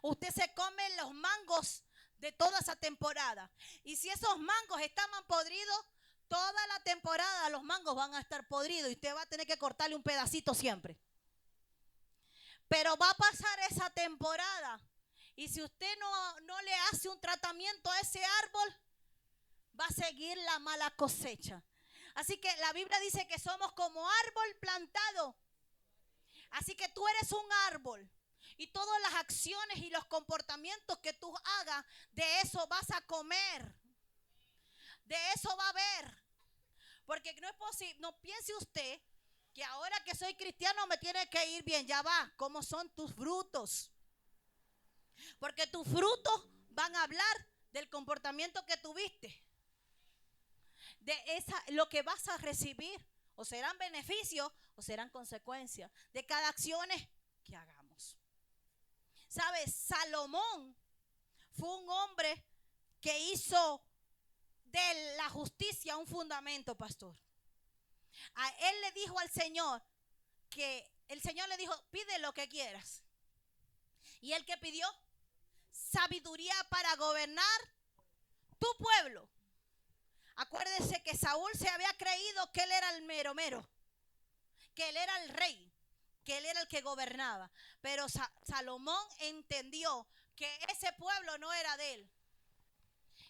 usted se come los mangos de toda esa temporada. Y si esos mangos estaban podridos, toda la temporada los mangos van a estar podridos y usted va a tener que cortarle un pedacito siempre. Pero va a pasar esa temporada y si usted no le hace un tratamiento a ese árbol, va a seguir la mala cosecha. Así que la Biblia dice que somos como árbol plantado. Así que tú eres un árbol. Y todas las acciones y los comportamientos que tú hagas, de eso vas a comer. De eso va a haber. Porque no es posible, no piense usted que ahora que soy cristiano me tiene que ir bien. Ya va, ¿cómo son tus frutos? Porque tus frutos van a hablar del comportamiento que tuviste. De lo que vas a recibir. O serán beneficios o serán consecuencias de cada acción que hagamos. ¿Sabes? Salomón fue un hombre que hizo de la justicia un fundamento, pastor. A él le dijo al Señor que el Señor le dijo, pide lo que quieras. ¿Y él qué pidió? Sabiduría para gobernar tu pueblo. Acuérdense que Saúl se había creído que él era el mero mero, que él era el rey, que él era el que gobernaba. Pero Salomón entendió que ese pueblo no era de él.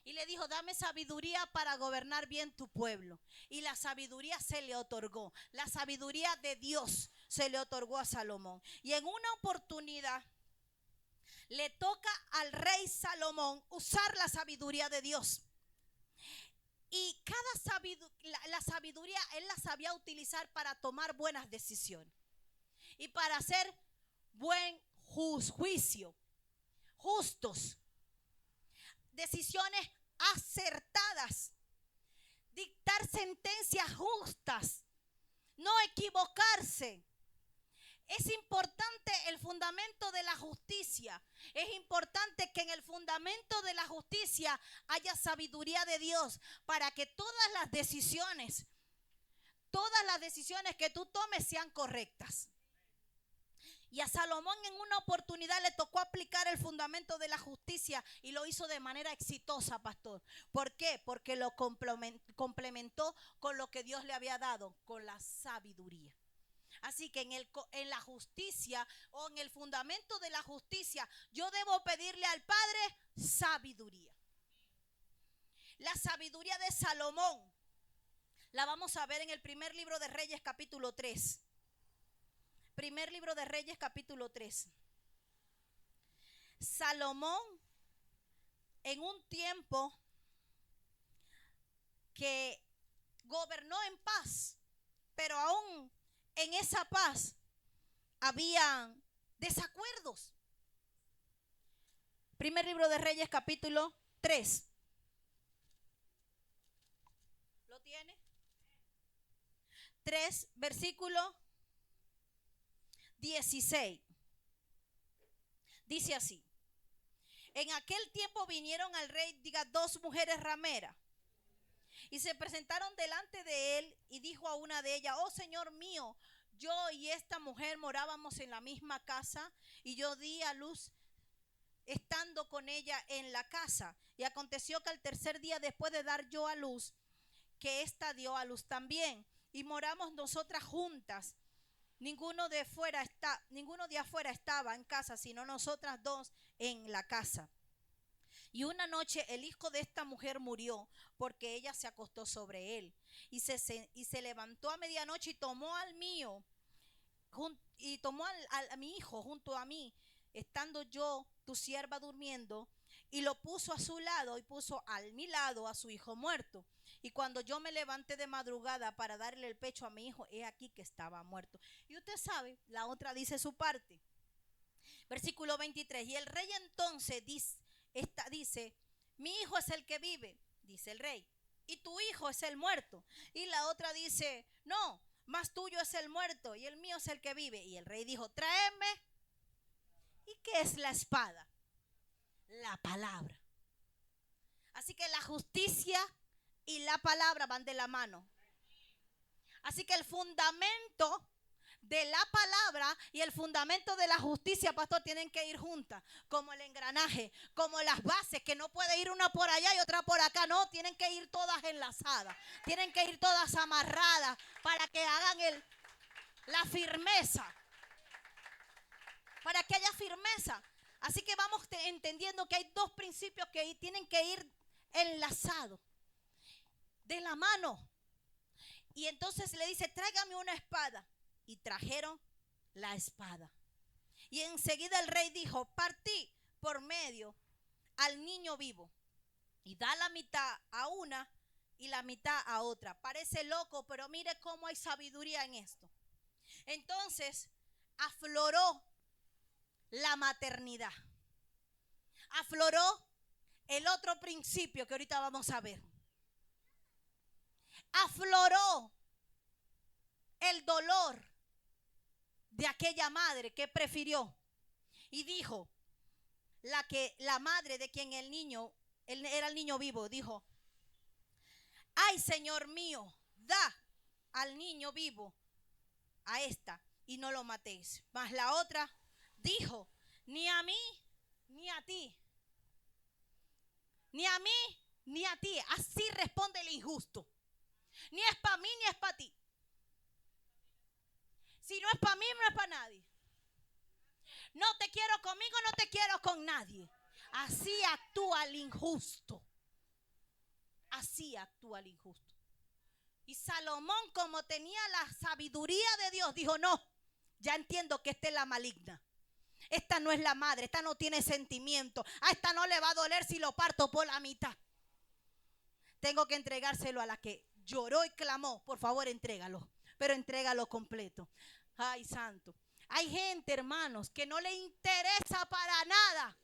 Y le dijo, dame sabiduría para gobernar bien tu pueblo. Y la sabiduría se le otorgó. La sabiduría de Dios se le otorgó a Salomón. Y en una oportunidad le toca al rey Salomón usar la sabiduría de Dios. Y la sabiduría él la sabía utilizar para tomar buenas decisiones. Y para hacer buen juicio. Justos. Decisiones acertadas, dictar sentencias justas, no equivocarse. Es importante el fundamento de la justicia. Es importante que en el fundamento de la justicia haya sabiduría de Dios para que todas las decisiones que tú tomes sean correctas. Y a Salomón en una oportunidad le tocó aplicar el fundamento de la justicia y lo hizo de manera exitosa, pastor. ¿Por qué? Porque lo complementó con lo que Dios le había dado, con la sabiduría. Así que en la justicia o en el fundamento de la justicia, yo debo pedirle al Padre sabiduría. La sabiduría de Salomón la vamos a ver en el primer libro de Reyes, capítulo 3. Primer libro de Reyes, capítulo 3. Salomón, en un tiempo que gobernó en paz, pero aún en esa paz había desacuerdos. Primer libro de Reyes, capítulo 3. ¿Lo tiene? 3, versículo 16. Dice así: en aquel tiempo vinieron al rey, dos mujeres rameras, y se presentaron delante de él, y dijo a una de ellas: oh Señor mío, yo y esta mujer morábamos en la misma casa, y yo di a luz estando con ella en la casa. Y aconteció que al tercer día después de dar yo a luz, que ésta dio a luz también, y moramos nosotras juntas. Ninguno de afuera estaba en casa, sino nosotras dos en la casa. Y una noche el hijo de esta mujer murió porque ella se acostó sobre él. Y se levantó a medianoche y tomó al mío, y tomó a mi hijo junto a mí, estando yo, tu sierva, durmiendo, y lo puso a su lado y puso a mi lado a su hijo muerto. Y cuando yo me levanté de madrugada para darle el pecho a mi hijo, he aquí que estaba muerto. Y usted sabe, la otra dice su parte. Versículo 23. Y el rey entonces dice, mi hijo es el que vive, dice el rey, y tu hijo es el muerto. Y la otra dice, no, más tuyo es el muerto y el mío es el que vive. Y el rey dijo, tráeme. ¿Y qué es la espada? La palabra. Así que la justicia y la palabra van de la mano. Así que el fundamento de la palabra y el fundamento de la justicia, pastor, tienen que ir juntas, como el engranaje, como las bases, que no puede ir una por allá y otra por acá, no, tienen que ir todas enlazadas, tienen que ir todas amarradas para que hagan la firmeza, para que haya firmeza. Así que vamos entendiendo que hay dos principios que tienen que ir enlazados, de la mano. Y entonces le dice, tráigame una espada. Y trajeron la espada. Y enseguida el rey dijo, partí por medio al niño vivo y da la mitad a una y la mitad a otra. Parece loco, pero mire cómo hay sabiduría en esto. Entonces afloró la maternidad. Afloró el otro principio que ahorita vamos a ver. Afloró el dolor de aquella madre que prefirió y dijo, la madre de quien él era el niño vivo, dijo, ay, Señor mío, da al niño vivo a esta y no lo matéis. Mas la otra dijo, ni a mí ni a ti, ni a mí ni a ti. Así responde el injusto. Ni es para mí ni es para ti. Si no es para mí, no es para nadie. No te quiero conmigo, no te quiero con nadie. Así actúa el injusto. Así actúa el injusto. Y Salomón, como tenía la sabiduría de Dios, dijo, no, ya entiendo que esta es la maligna. Esta no es la madre, esta no tiene sentimiento. A esta no le va a doler si lo parto por la mitad. Tengo que entregárselo a la que lloró y clamó. Por favor, entrégalo, pero entrégalo completo. Ay, santo. Hay gente, hermanos, que no le interesa para nada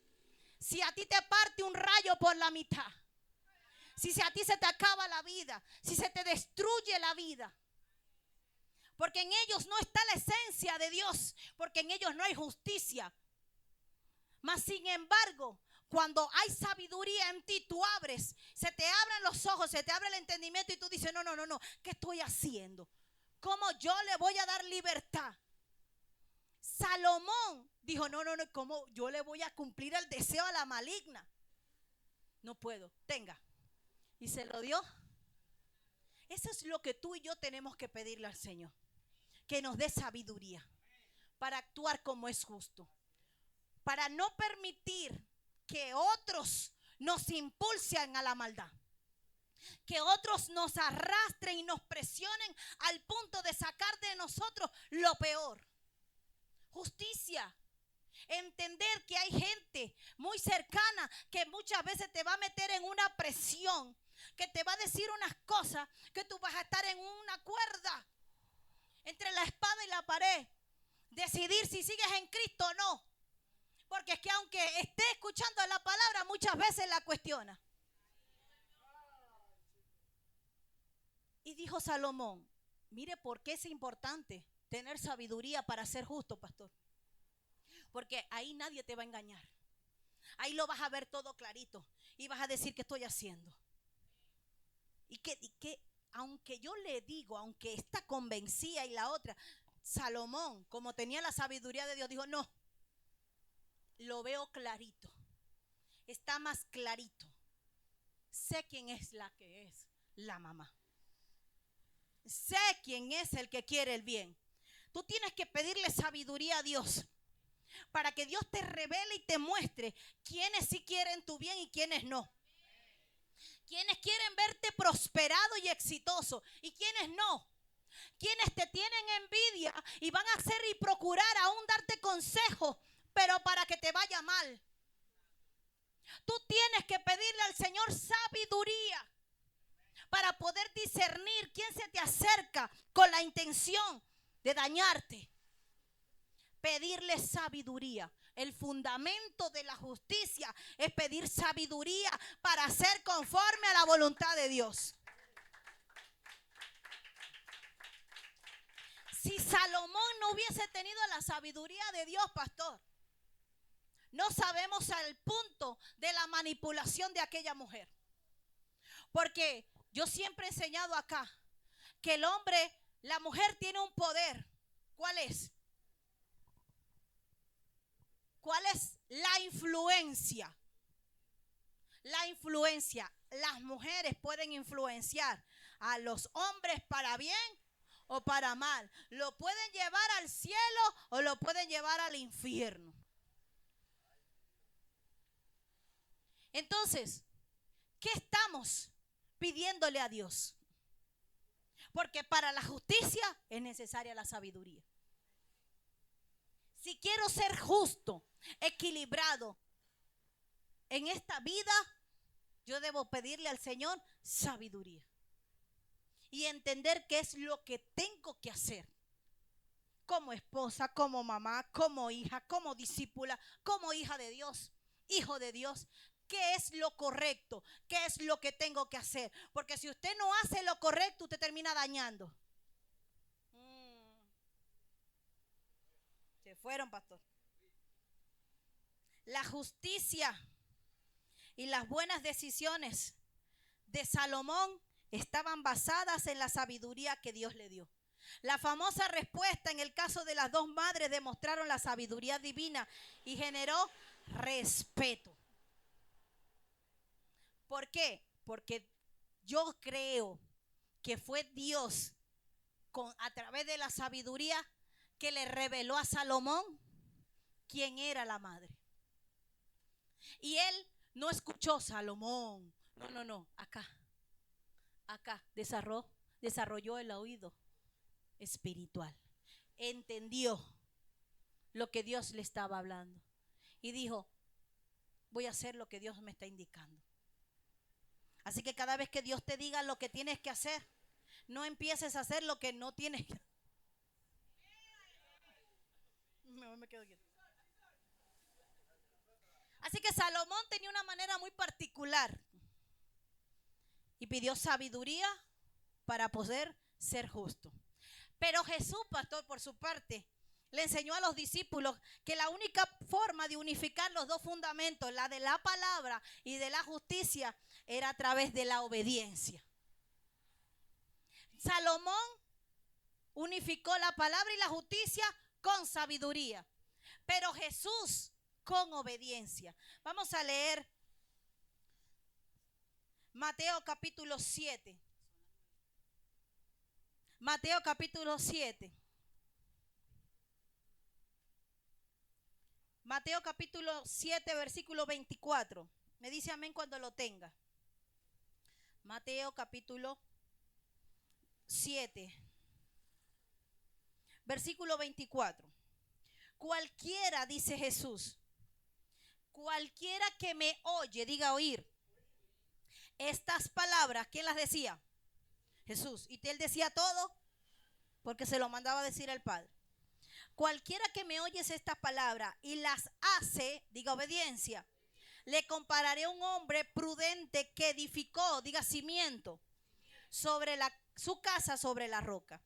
si a ti te parte un rayo por la mitad, si a ti se te acaba la vida, si se te destruye la vida. Porque en ellos no está la esencia de Dios, porque en ellos no hay justicia. Mas sin embargo, cuando hay sabiduría en ti, tú abres, se te abren los ojos, se te abre el entendimiento y tú dices, no, ¿qué estoy haciendo? ¿Cómo yo le voy a dar libertad? Salomón dijo, no, ¿cómo yo le voy a cumplir el deseo a la maligna? No puedo, tenga. Y se lo dio. Eso es lo que tú y yo tenemos que pedirle al Señor, que nos dé sabiduría para actuar como es justo, para no permitir que otros nos impulsen a la maldad, que otros nos arrastren y nos presionen al punto de sacar de nosotros lo peor. Justicia. Entender que hay gente muy cercana que muchas veces te va a meter en una presión, que te va a decir unas cosas que tú vas a estar en una cuerda entre la espada y la pared, decidir si sigues en Cristo o no, porque es que aunque esté escuchando la palabra, muchas veces la cuestiona. Y dijo Salomón, mire por qué es importante tener sabiduría para ser justo, pastor. Porque ahí nadie te va a engañar. Ahí lo vas a ver todo clarito y vas a decir qué estoy haciendo. Y que aunque yo le digo, aunque esta convencía y la otra, Salomón, como tenía la sabiduría de Dios, dijo, no, lo veo clarito. Está más clarito. Sé quién es la que es la mamá. Sé quién es el que quiere el bien. Tú tienes que pedirle sabiduría a Dios para que Dios te revele y te muestre quiénes sí quieren tu bien y quiénes no. Quienes quieren verte prosperado y exitoso y quienes no. Quienes te tienen envidia y van a hacer y procurar aún darte consejos, pero para que te vaya mal. Tú tienes que pedirle al Señor sabiduría para poder discernir quién se te acerca con la intención de dañarte. Pedirle sabiduría. El fundamento de la justicia es pedir sabiduría para ser conforme a la voluntad de Dios. Si Salomón no hubiese tenido la sabiduría de Dios, pastor, no sabemos al punto de la manipulación de aquella mujer. Porque yo siempre he enseñado acá que el hombre, la mujer tiene un poder. ¿Cuál es? ¿Cuál es la influencia? La influencia. Las mujeres pueden influenciar a los hombres para bien o para mal. Lo pueden llevar al cielo o lo pueden llevar al infierno. Entonces, ¿qué estamos pidiéndole a Dios? Porque para la justicia es necesaria la sabiduría. Si quiero ser justo, equilibrado en esta vida, yo debo pedirle al Señor sabiduría y entender qué es lo que tengo que hacer como esposa, como mamá, como hija, como discípula, como hija de Dios, hijo de Dios. ¿Qué es lo correcto? ¿Qué es lo que tengo que hacer? Porque si usted no hace lo correcto, usted termina dañando. Se fueron, pastor. La justicia y las buenas decisiones de Salomón estaban basadas en la sabiduría que Dios le dio. La famosa respuesta en el caso de las dos madres demostraron la sabiduría divina y generó respeto. ¿Por qué? Porque yo creo que fue Dios a través de la sabiduría que le reveló a Salomón quién era la madre. Y él no escuchó Salomón. No. Acá desarrolló el oído espiritual. Entendió lo que Dios le estaba hablando. Y dijo, voy a hacer lo que Dios me está indicando. Así que cada vez que Dios te diga lo que tienes que hacer, no empieces a hacer lo que no tienes que hacer. Me quedo quieto. Así que Salomón tenía una manera muy particular y pidió sabiduría para poder ser justo. Pero Jesús, pastor, por su parte, le enseñó a los discípulos que la única forma de unificar los dos fundamentos, la de la palabra y de la justicia, era a través de la obediencia. Salomón unificó la palabra y la justicia con sabiduría, pero Jesús con obediencia. Vamos a leer Mateo capítulo 7. Mateo capítulo 7. Mateo capítulo 7, versículo 24. Me dice amén cuando lo tenga. Mateo capítulo 7, versículo 24. Cualquiera, dice Jesús, cualquiera que me oye, diga oír, estas palabras, ¿quién las decía? Jesús. Y él decía todo porque se lo mandaba a decir el Padre. Cualquiera que me oyes estas palabras y las hace, diga obediencia, le compararé a un hombre prudente que edificó, diga cimiento, sobre su casa sobre la roca.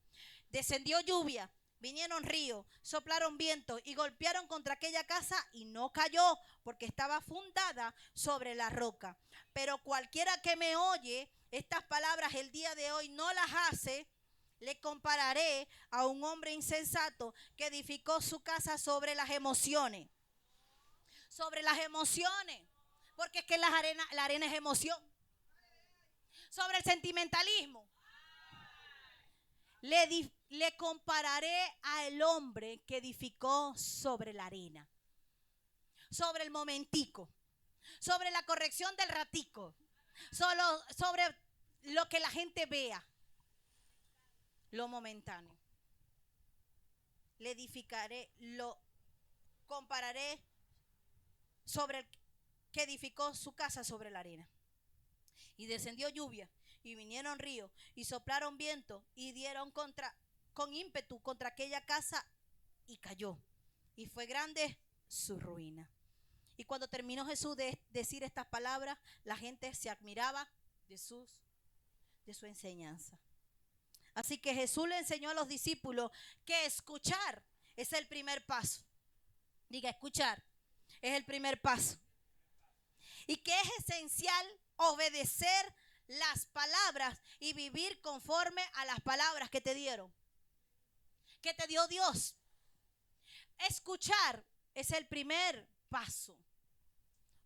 Descendió lluvia, vinieron ríos, soplaron vientos y golpearon contra aquella casa y no cayó porque estaba fundada sobre la roca. Pero cualquiera que me oye estas palabras el día de hoy no las hace, le compararé a un hombre insensato que edificó su casa sobre las emociones. Sobre las emociones. Porque es que la arena es emoción. Sobre el sentimentalismo. le compararé al hombre que edificó sobre la arena, sobre el momentico, sobre la corrección del ratico, solo sobre lo que la gente vea, lo momentáneo. Le edificaré, lo compararé sobre el que edificó su casa sobre la arena. Y descendió lluvia, y vinieron ríos, y soplaron viento, y dieron con ímpetu contra aquella casa, y cayó. Y fue grande su ruina. Y cuando terminó Jesús de decir estas palabras, la gente se admiraba de su enseñanza. Así que Jesús le enseñó a los discípulos que escuchar es el primer paso. Diga, escuchar es el primer paso. Y que es esencial obedecer las palabras y vivir conforme a las palabras que te dieron, que te dio Dios. Escuchar es el primer paso.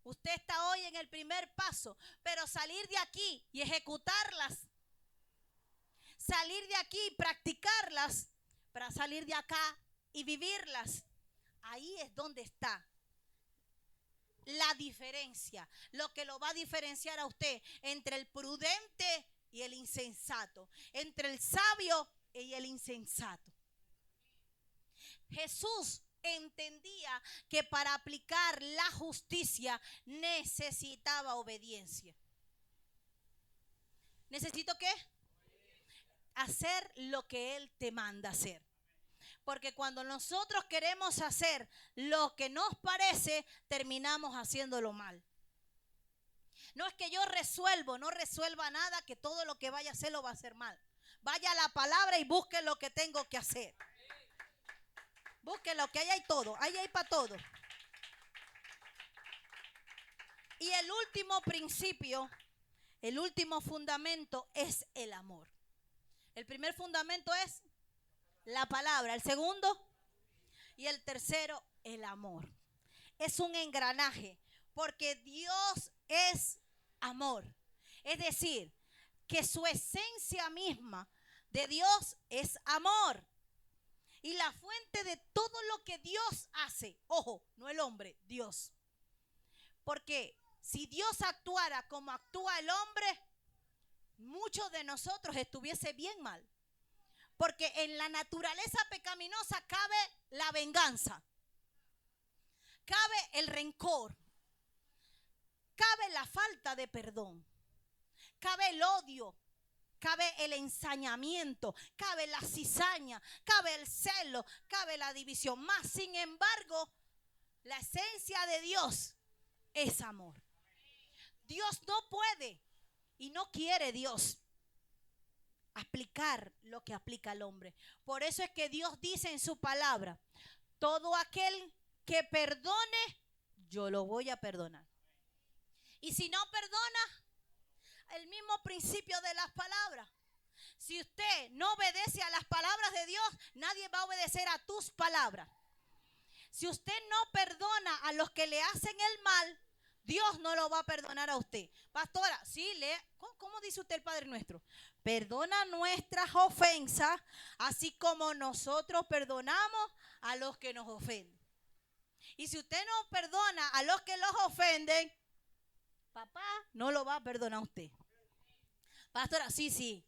Usted está hoy en el primer paso, pero salir de aquí y ejecutarlas, salir de aquí y practicarlas, para salir de acá y vivirlas, ahí es donde está la diferencia, lo que lo va a diferenciar a usted entre el prudente y el insensato, entre el sabio y el insensato. Jesús entendía que para aplicar la justicia necesitaba obediencia. ¿Necesito qué? Hacer lo que Él te manda hacer. Porque cuando nosotros queremos hacer lo que nos parece, terminamos haciéndolo mal. No es que yo no resuelva nada, que todo lo que vaya a hacer lo va a hacer mal. Vaya a la palabra y busque lo que tengo que hacer. Busque lo que hay todo, ahí hay para todo. Y el último principio, el último fundamento es el amor. El primer fundamento es la palabra, el segundo y el tercero, el amor. Es un engranaje, porque Dios es amor. Es decir, que su esencia misma de Dios es amor. Y la fuente de todo lo que Dios hace, ojo, no el hombre, Dios. Porque si Dios actuara como actúa el hombre, muchos de nosotros estuviese bien mal. Porque en la naturaleza pecaminosa cabe la venganza, cabe el rencor, cabe la falta de perdón, cabe el odio, cabe el ensañamiento, cabe la cizaña, cabe el celo, cabe la división. Más sin embargo, la esencia de Dios es amor. Dios no puede y no quiere Dios aplicar lo que aplica el hombre. Por eso es que Dios dice en su palabra: todo aquel que perdone, yo lo voy a perdonar. Y si no perdona, el mismo principio de las palabras. Si usted no obedece a las palabras de Dios, nadie va a obedecer a tus palabras. Si usted no perdona a los que le hacen el mal, Dios no lo va a perdonar a usted. Pastora, sí, ¿cómo dice usted el Padre Nuestro? Perdona nuestras ofensas, así como nosotros perdonamos a los que nos ofenden. Y si usted no perdona a los que los ofenden, papá no lo va a perdonar a usted. Pastora, sí.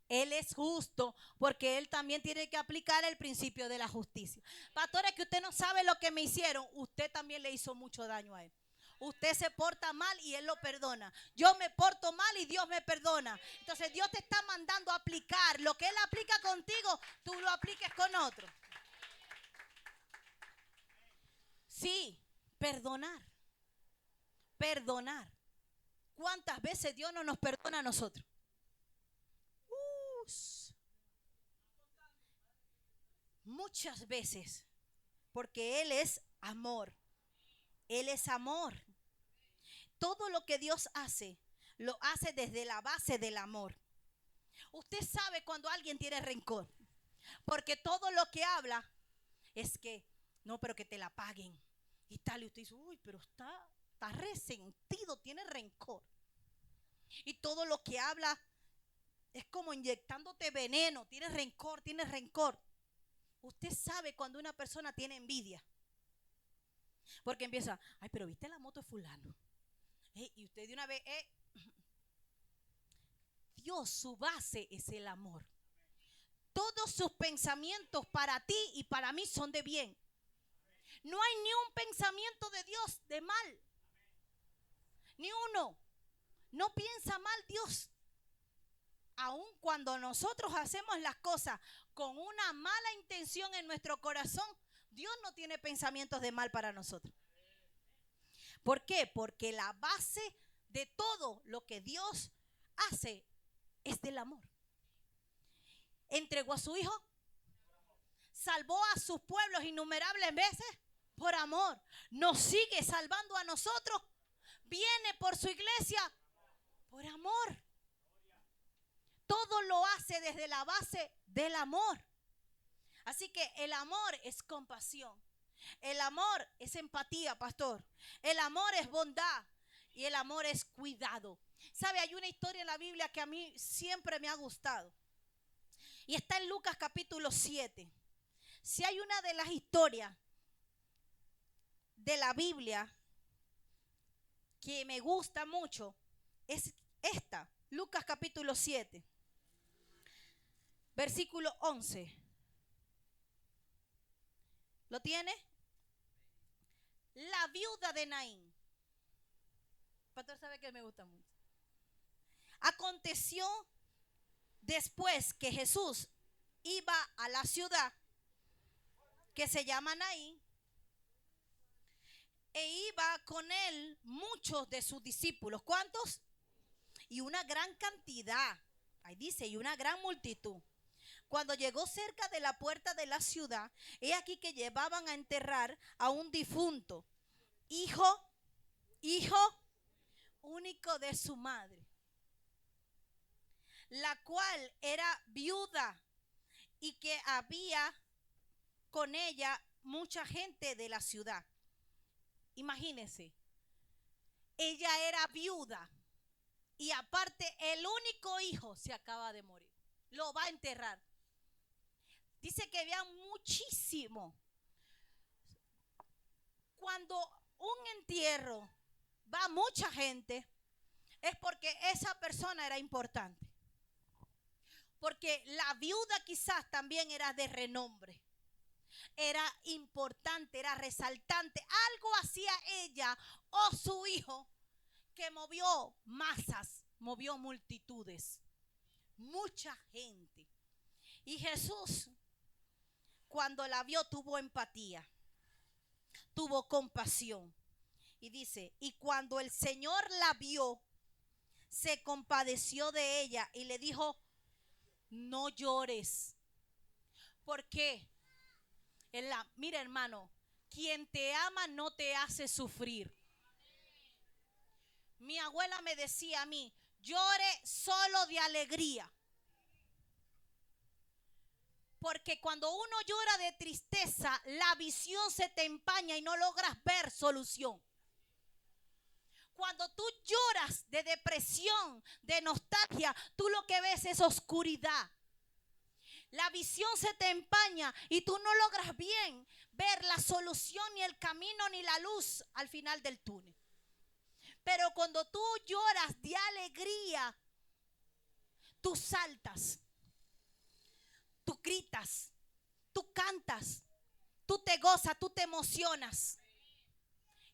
Él es justo, porque Él también tiene que aplicar el principio de la justicia. Pastora, que usted no sabe lo que me hicieron. Usted también le hizo mucho daño a Él. Usted se porta mal y Él lo perdona. Yo me porto mal y Dios me perdona. Entonces Dios te está mandando a aplicar. Lo que Él aplica contigo, tú lo apliques con otro. Sí, perdonar. Perdonar. ¿Cuántas veces Dios no nos perdona a nosotros? Muchas veces. Porque Él es amor. Él es amor. Todo lo que Dios hace, lo hace desde la base del amor. Usted sabe cuando alguien tiene rencor, porque todo lo que habla es que, no, pero que te la paguen y tal. Y usted dice, uy, pero está resentido, tiene rencor. Y todo lo que habla es como inyectándote veneno, tienes rencor. Usted sabe cuando una persona tiene envidia. Porque empieza, ay, pero viste la moto de fulano. Y usted de una vez, Dios, su base es el amor. Todos sus pensamientos para ti y para mí son de bien. No hay ni un pensamiento de Dios de mal. Ni uno. No piensa mal Dios. Aun cuando nosotros hacemos las cosas con una mala intención en nuestro corazón, Dios no tiene pensamientos de mal para nosotros. ¿Por qué? Porque la base de todo lo que Dios hace es del amor. Entregó a su Hijo, salvó a sus pueblos innumerables veces por amor. Nos sigue salvando a nosotros, viene por su iglesia por amor. Todo lo hace desde la base del amor. Así que el amor es compasión. El amor es empatía, pastor. El amor es bondad. Y el amor es cuidado. ¿Sabe? Hay una historia en la Biblia que a mí siempre me ha gustado. Y está en Lucas capítulo 7. Si hay una de las historias de la Biblia que me gusta mucho, es esta. Lucas capítulo 7. Versículo 11. ¿Lo tiene? La viuda de Naín. El pastor sabe que me gusta mucho. Aconteció después que Jesús iba a la ciudad que se llama Naín, e iba con él muchos de sus discípulos. ¿Cuántos? Y una gran cantidad. Ahí dice, y una gran multitud. Cuando llegó cerca de la puerta de la ciudad, he aquí que llevaban a enterrar a un difunto, hijo único de su madre, la cual era viuda, y que había con ella mucha gente de la ciudad. Imagínense, ella era viuda y aparte el único hijo se acaba de morir, lo va a enterrar. Dice que había muchísimo. Cuando un entierro va mucha gente, es porque esa persona era importante. Porque la viuda quizás también era de renombre. Era importante, era resaltante. Algo hacía ella o su hijo que movió masas, movió multitudes. Mucha gente. Y Jesús, cuando la vio, tuvo empatía, tuvo compasión. Y dice, y cuando el Señor la vio, se compadeció de ella y le dijo, no llores. ¿Por qué? Mira, hermano, quien te ama no te hace sufrir. Mi abuela me decía a mí, llore solo de alegría. Porque cuando uno llora de tristeza, la visión se te empaña y no logras ver solución. Cuando tú lloras de depresión, de nostalgia, tú lo que ves es oscuridad. La visión se te empaña y tú no logras bien ver la solución, ni el camino, ni la luz al final del túnel. Pero cuando tú lloras de alegría, tú saltas, tú gritas, tú cantas, tú te gozas, tú te emocionas.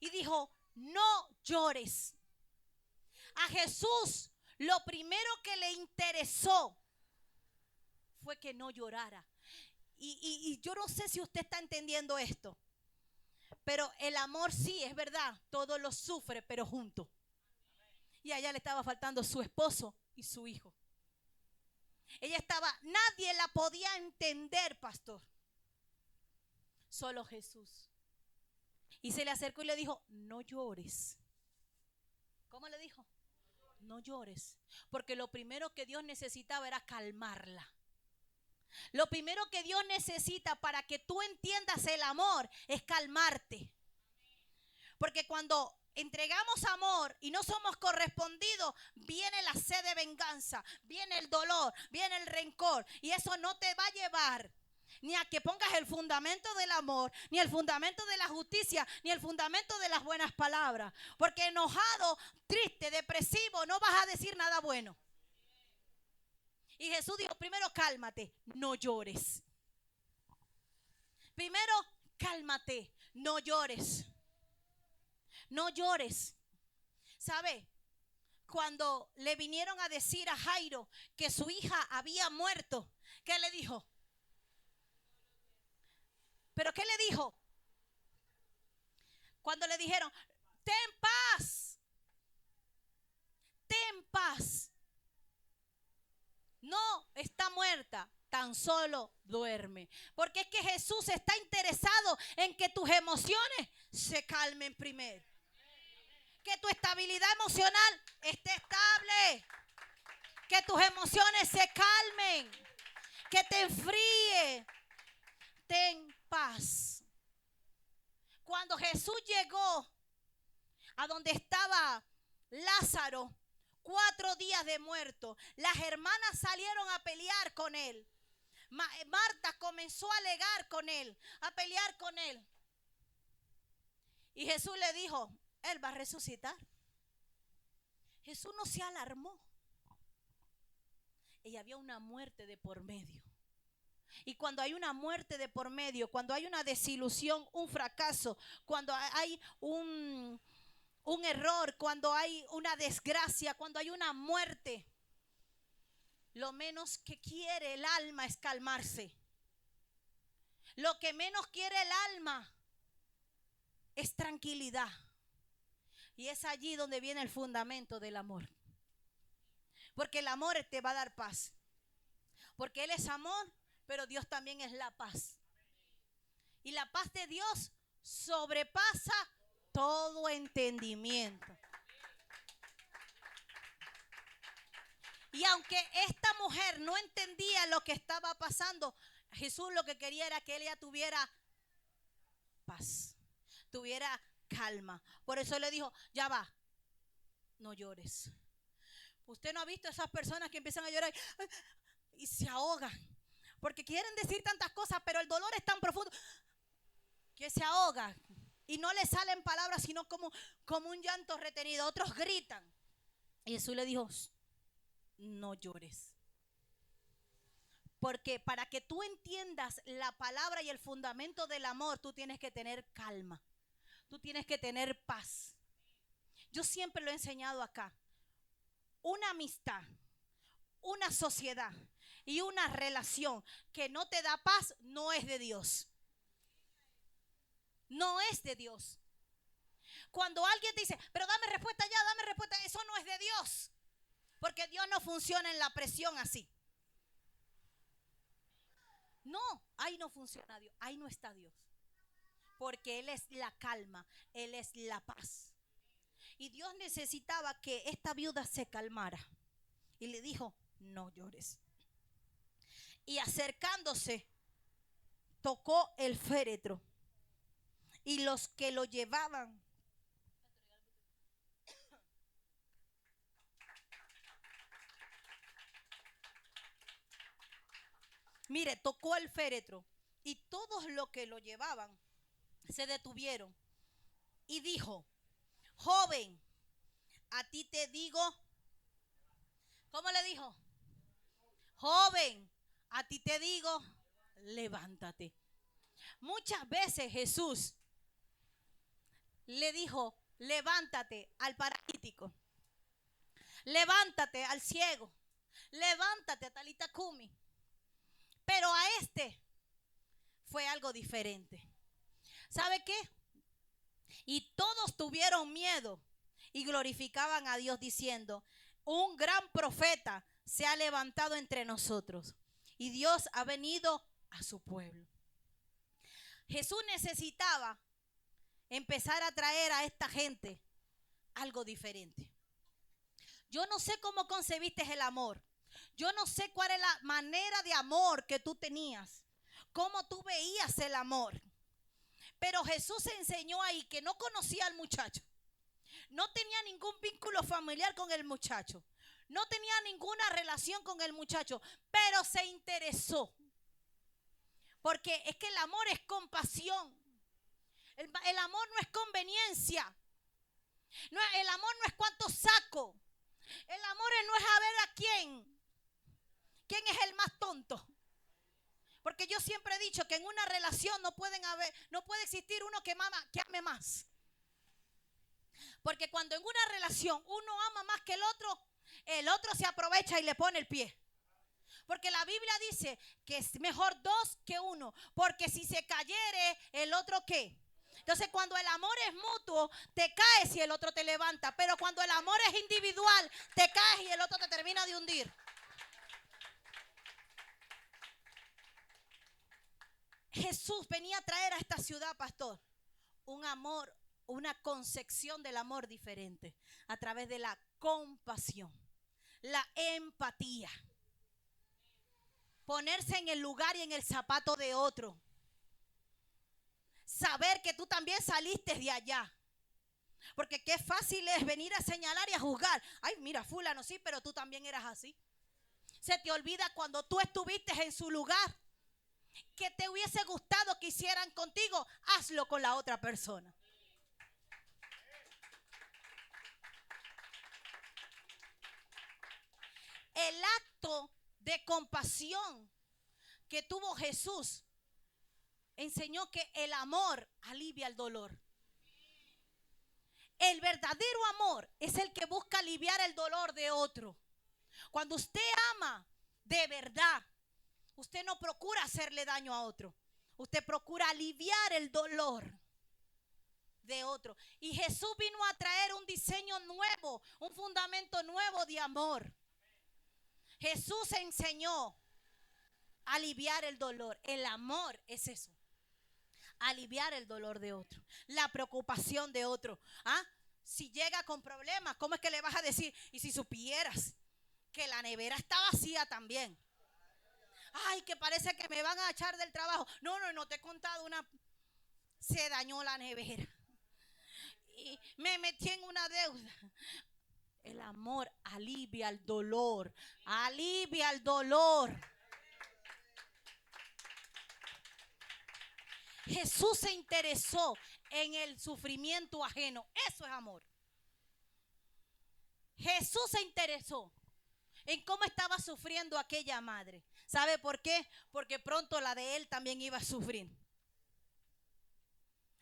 Y dijo, no llores. A Jesús lo primero que le interesó fue que no llorara. Y yo no sé si usted está entendiendo esto, pero el amor sí, es verdad, todo lo sufre, pero junto. Y a ella le estaba faltando su esposo y su hijo. Ella estaba, nadie la podía entender, pastor. Solo Jesús. Y se le acercó y le dijo, no llores. ¿Cómo le dijo? No llores. Porque lo primero que Dios necesitaba era calmarla. Lo primero que Dios necesita para que tú entiendas el amor es calmarte. Porque cuando entregamos amor y no somos correspondidos, viene la sed de venganza, viene el dolor, viene el rencor. Y eso no te va a llevar ni a que pongas el fundamento del amor, ni el fundamento de la justicia, ni el fundamento de las buenas palabras. Porque enojado, triste, depresivo, no vas a decir nada bueno. Y Jesús dijo, primero cálmate, no llores. Primero cálmate, no llores. No llores. ¿Sabe? Cuando le vinieron a decir a Jairo que su hija había muerto, ¿qué le dijo? ¿Pero qué le dijo? Cuando le dijeron, ten paz, ten paz. No está muerta, tan solo duerme. Porque es que Jesús está interesado en que tus emociones se calmen primero. Que tu estabilidad emocional esté estable. Que tus emociones se calmen. Que te enfríe. Ten paz. Cuando Jesús llegó a donde estaba Lázaro, 4 días de muerto, las hermanas salieron a pelear con él. Marta comenzó a alegar con él, a pelear con él. Y Jesús le dijo, él va a resucitar. Jesús no se alarmó. Y había una muerte de por medio. Y cuando hay una muerte de por medio, cuando hay una desilusión, un fracaso, cuando hay un error, cuando hay una desgracia, cuando hay una muerte, lo menos que quiere el alma es calmarse. Lo que menos quiere el alma es tranquilidad. Y es allí donde viene el fundamento del amor. Porque el amor te va a dar paz. Porque Él es amor, pero Dios también es la paz. Y la paz de Dios sobrepasa todo entendimiento. Y aunque esta mujer no entendía lo que estaba pasando, Jesús lo que quería era que ella tuviera paz, tuviera calma. Por eso le dijo, ya va, no llores. Usted no ha visto esas personas que empiezan a llorar y se ahogan. Porque quieren decir tantas cosas, pero el dolor es tan profundo que se ahogan. Y no le salen palabras, sino como un llanto retenido. Otros gritan. Y Jesús le dijo, no llores. Porque para que tú entiendas la palabra y el fundamento del amor, tú tienes que tener calma. Tú tienes que tener paz. Yo siempre lo he enseñado acá. Una amistad, una sociedad y una relación que no te da paz no es de Dios. No es de Dios. Cuando alguien te dice, pero dame respuesta ya, dame respuesta, eso no es de Dios. Porque Dios no funciona en la presión así. No, ahí no funciona Dios, ahí no está Dios. Porque Él es la calma, Él es la paz. Y Dios necesitaba que esta viuda se calmara. Y le dijo, no llores. Y acercándose, tocó el féretro. Y los que lo llevaban mire, tocó el féretro y todos los que lo llevaban se detuvieron y dijo, joven, a ti te digo, ¿cómo le dijo? Joven, a ti te digo, levántate. Muchas veces Jesús le dijo, levántate al paralítico, levántate al ciego, levántate a Talita Kumi. Pero a este fue algo diferente. ¿Sabe qué? Y todos tuvieron miedo y glorificaban a Dios diciendo, un gran profeta se ha levantado entre nosotros y Dios ha venido a su pueblo. Jesús necesitaba empezar a traer a esta gente algo diferente. Yo no sé cómo concebiste el amor. Yo no sé cuál es la manera de amor que tú tenías, cómo tú veías el amor. Pero Jesús enseñó ahí que no conocía al muchacho. No tenía ningún vínculo familiar con el muchacho. No tenía ninguna relación con el muchacho, pero se interesó. Porque es que el amor es compasión. El amor no es conveniencia. No, el amor no es cuánto saco. El amor no es a ver a quién es el más tonto. Porque yo siempre he dicho que en una relación no puede existir uno que ame más. Porque cuando en una relación uno ama más que el otro se aprovecha y le pone el pie. Porque la Biblia dice que es mejor dos que uno. Porque si se cayere, ¿el otro qué? Entonces cuando el amor es mutuo, te caes y el otro te levanta. Pero cuando el amor es individual, te caes y el otro te termina de hundir. Jesús venía a traer a esta ciudad, pastor, un amor, una concepción del amor diferente. A través de la compasión, la empatía. Ponerse en el lugar y en el zapato de otro. Saber que tú también saliste de allá. Porque qué fácil es venir a señalar y a juzgar. Ay, mira, fulano, sí, pero tú también eras así. Se te olvida cuando tú estuviste en su lugar. Que te hubiese gustado que hicieran contigo, hazlo con la otra persona. El acto de compasión que tuvo Jesús enseñó que el amor alivia el dolor. El verdadero amor es el que busca aliviar el dolor de otro. Cuando usted ama de verdad, usted no procura hacerle daño a otro. Usted procura aliviar el dolor de otro. Y Jesús vino a traer un diseño nuevo, un fundamento nuevo de amor. Jesús enseñó a aliviar el dolor. El amor es eso. Aliviar el dolor de otro, la preocupación de otro. Si llega con problemas, ¿cómo es que le vas a decir? Y si supieras que la nevera está vacía también. Ay, que parece que me van a echar del trabajo. No te he contado se dañó la nevera y me metí en una deuda. El amor alivia el dolor. Alivia el dolor. Jesús se interesó en el sufrimiento ajeno. Eso es amor. Jesús se interesó en cómo estaba sufriendo aquella madre. ¿Sabe por qué? Porque pronto la de él también iba a sufrir.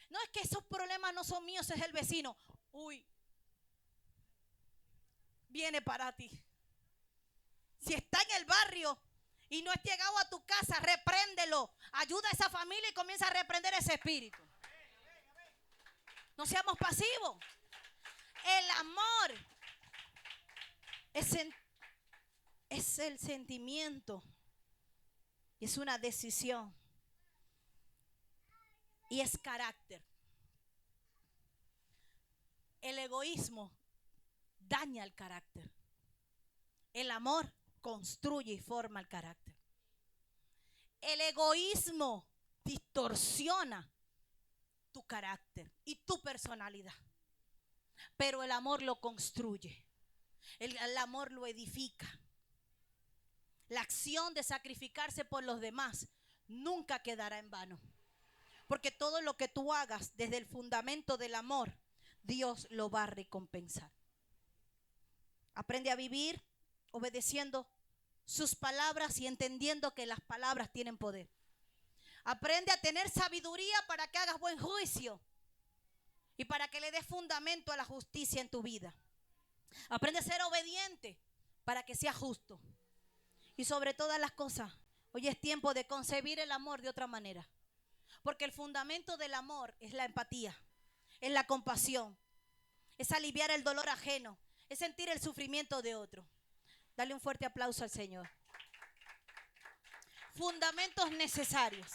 No es que esos problemas no son míos, es el vecino. Uy, viene para ti. Si está en el barrio y no has llegado a tu casa, repréndelo. Ayuda a esa familia y comienza a reprender ese espíritu. No seamos pasivos. El amor es el sentimiento. Es una decisión. Y es carácter. El egoísmo daña el carácter. El amor construye y forma el carácter. El egoísmo distorsiona tu carácter y tu personalidad. Pero el amor lo construye. El amor lo edifica. La acción de sacrificarse por los demás nunca quedará en vano. Porque todo lo que tú hagas desde el fundamento del amor, Dios lo va a recompensar. Aprende a vivir obedeciendo sus palabras y entendiendo que las palabras tienen poder. Aprende a tener sabiduría para que hagas buen juicio y para que le des fundamento a la justicia en tu vida. Aprende a ser obediente para que seas justo. Y sobre todas las cosas, hoy es tiempo de concebir el amor de otra manera. Porque el fundamento del amor es la empatía, es la compasión, es aliviar el dolor ajeno, es sentir el sufrimiento de otro. Dale un fuerte aplauso al Señor. Fundamentos necesarios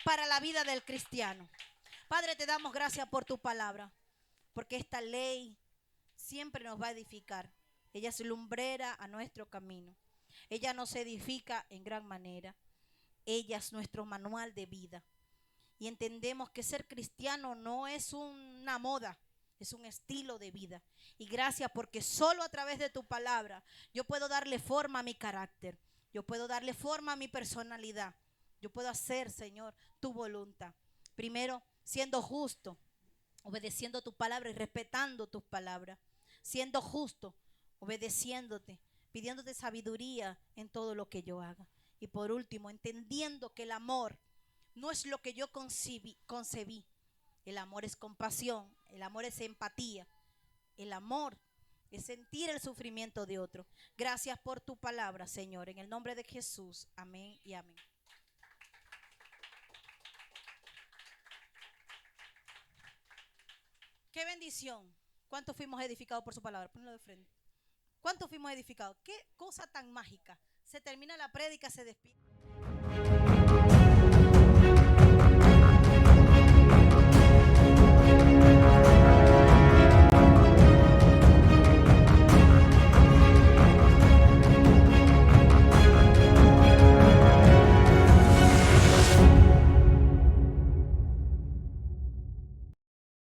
para la vida del cristiano. Padre, te damos gracias por tu palabra, porque esta ley siempre nos va a edificar. Ella es lumbrera a nuestro camino. Ella nos edifica en gran manera. Ella es nuestro manual de vida. Y entendemos que ser cristiano no es una moda, Es un estilo de vida. Y gracias porque solo a través de tu palabra yo puedo darle forma a mi carácter. Yo puedo darle forma a mi personalidad. Yo puedo hacer, Señor, tu voluntad. Primero, siendo justo, obedeciendo tu palabra y respetando tus palabras. Siendo justo, obedeciéndote, pidiéndote sabiduría en todo lo que yo haga. Y por último, entendiendo que el amor no es lo que yo concebí. El amor es compasión, el amor es empatía, el amor es sentir el sufrimiento de otro. Gracias por tu palabra, Señor, en el nombre de Jesús. Amén y amén. Qué bendición. ¿Cuántos fuimos edificados por su palabra? Ponlo de frente. ¿Cuántos fuimos edificados? Qué cosa tan mágica. Se termina la prédica, se despide.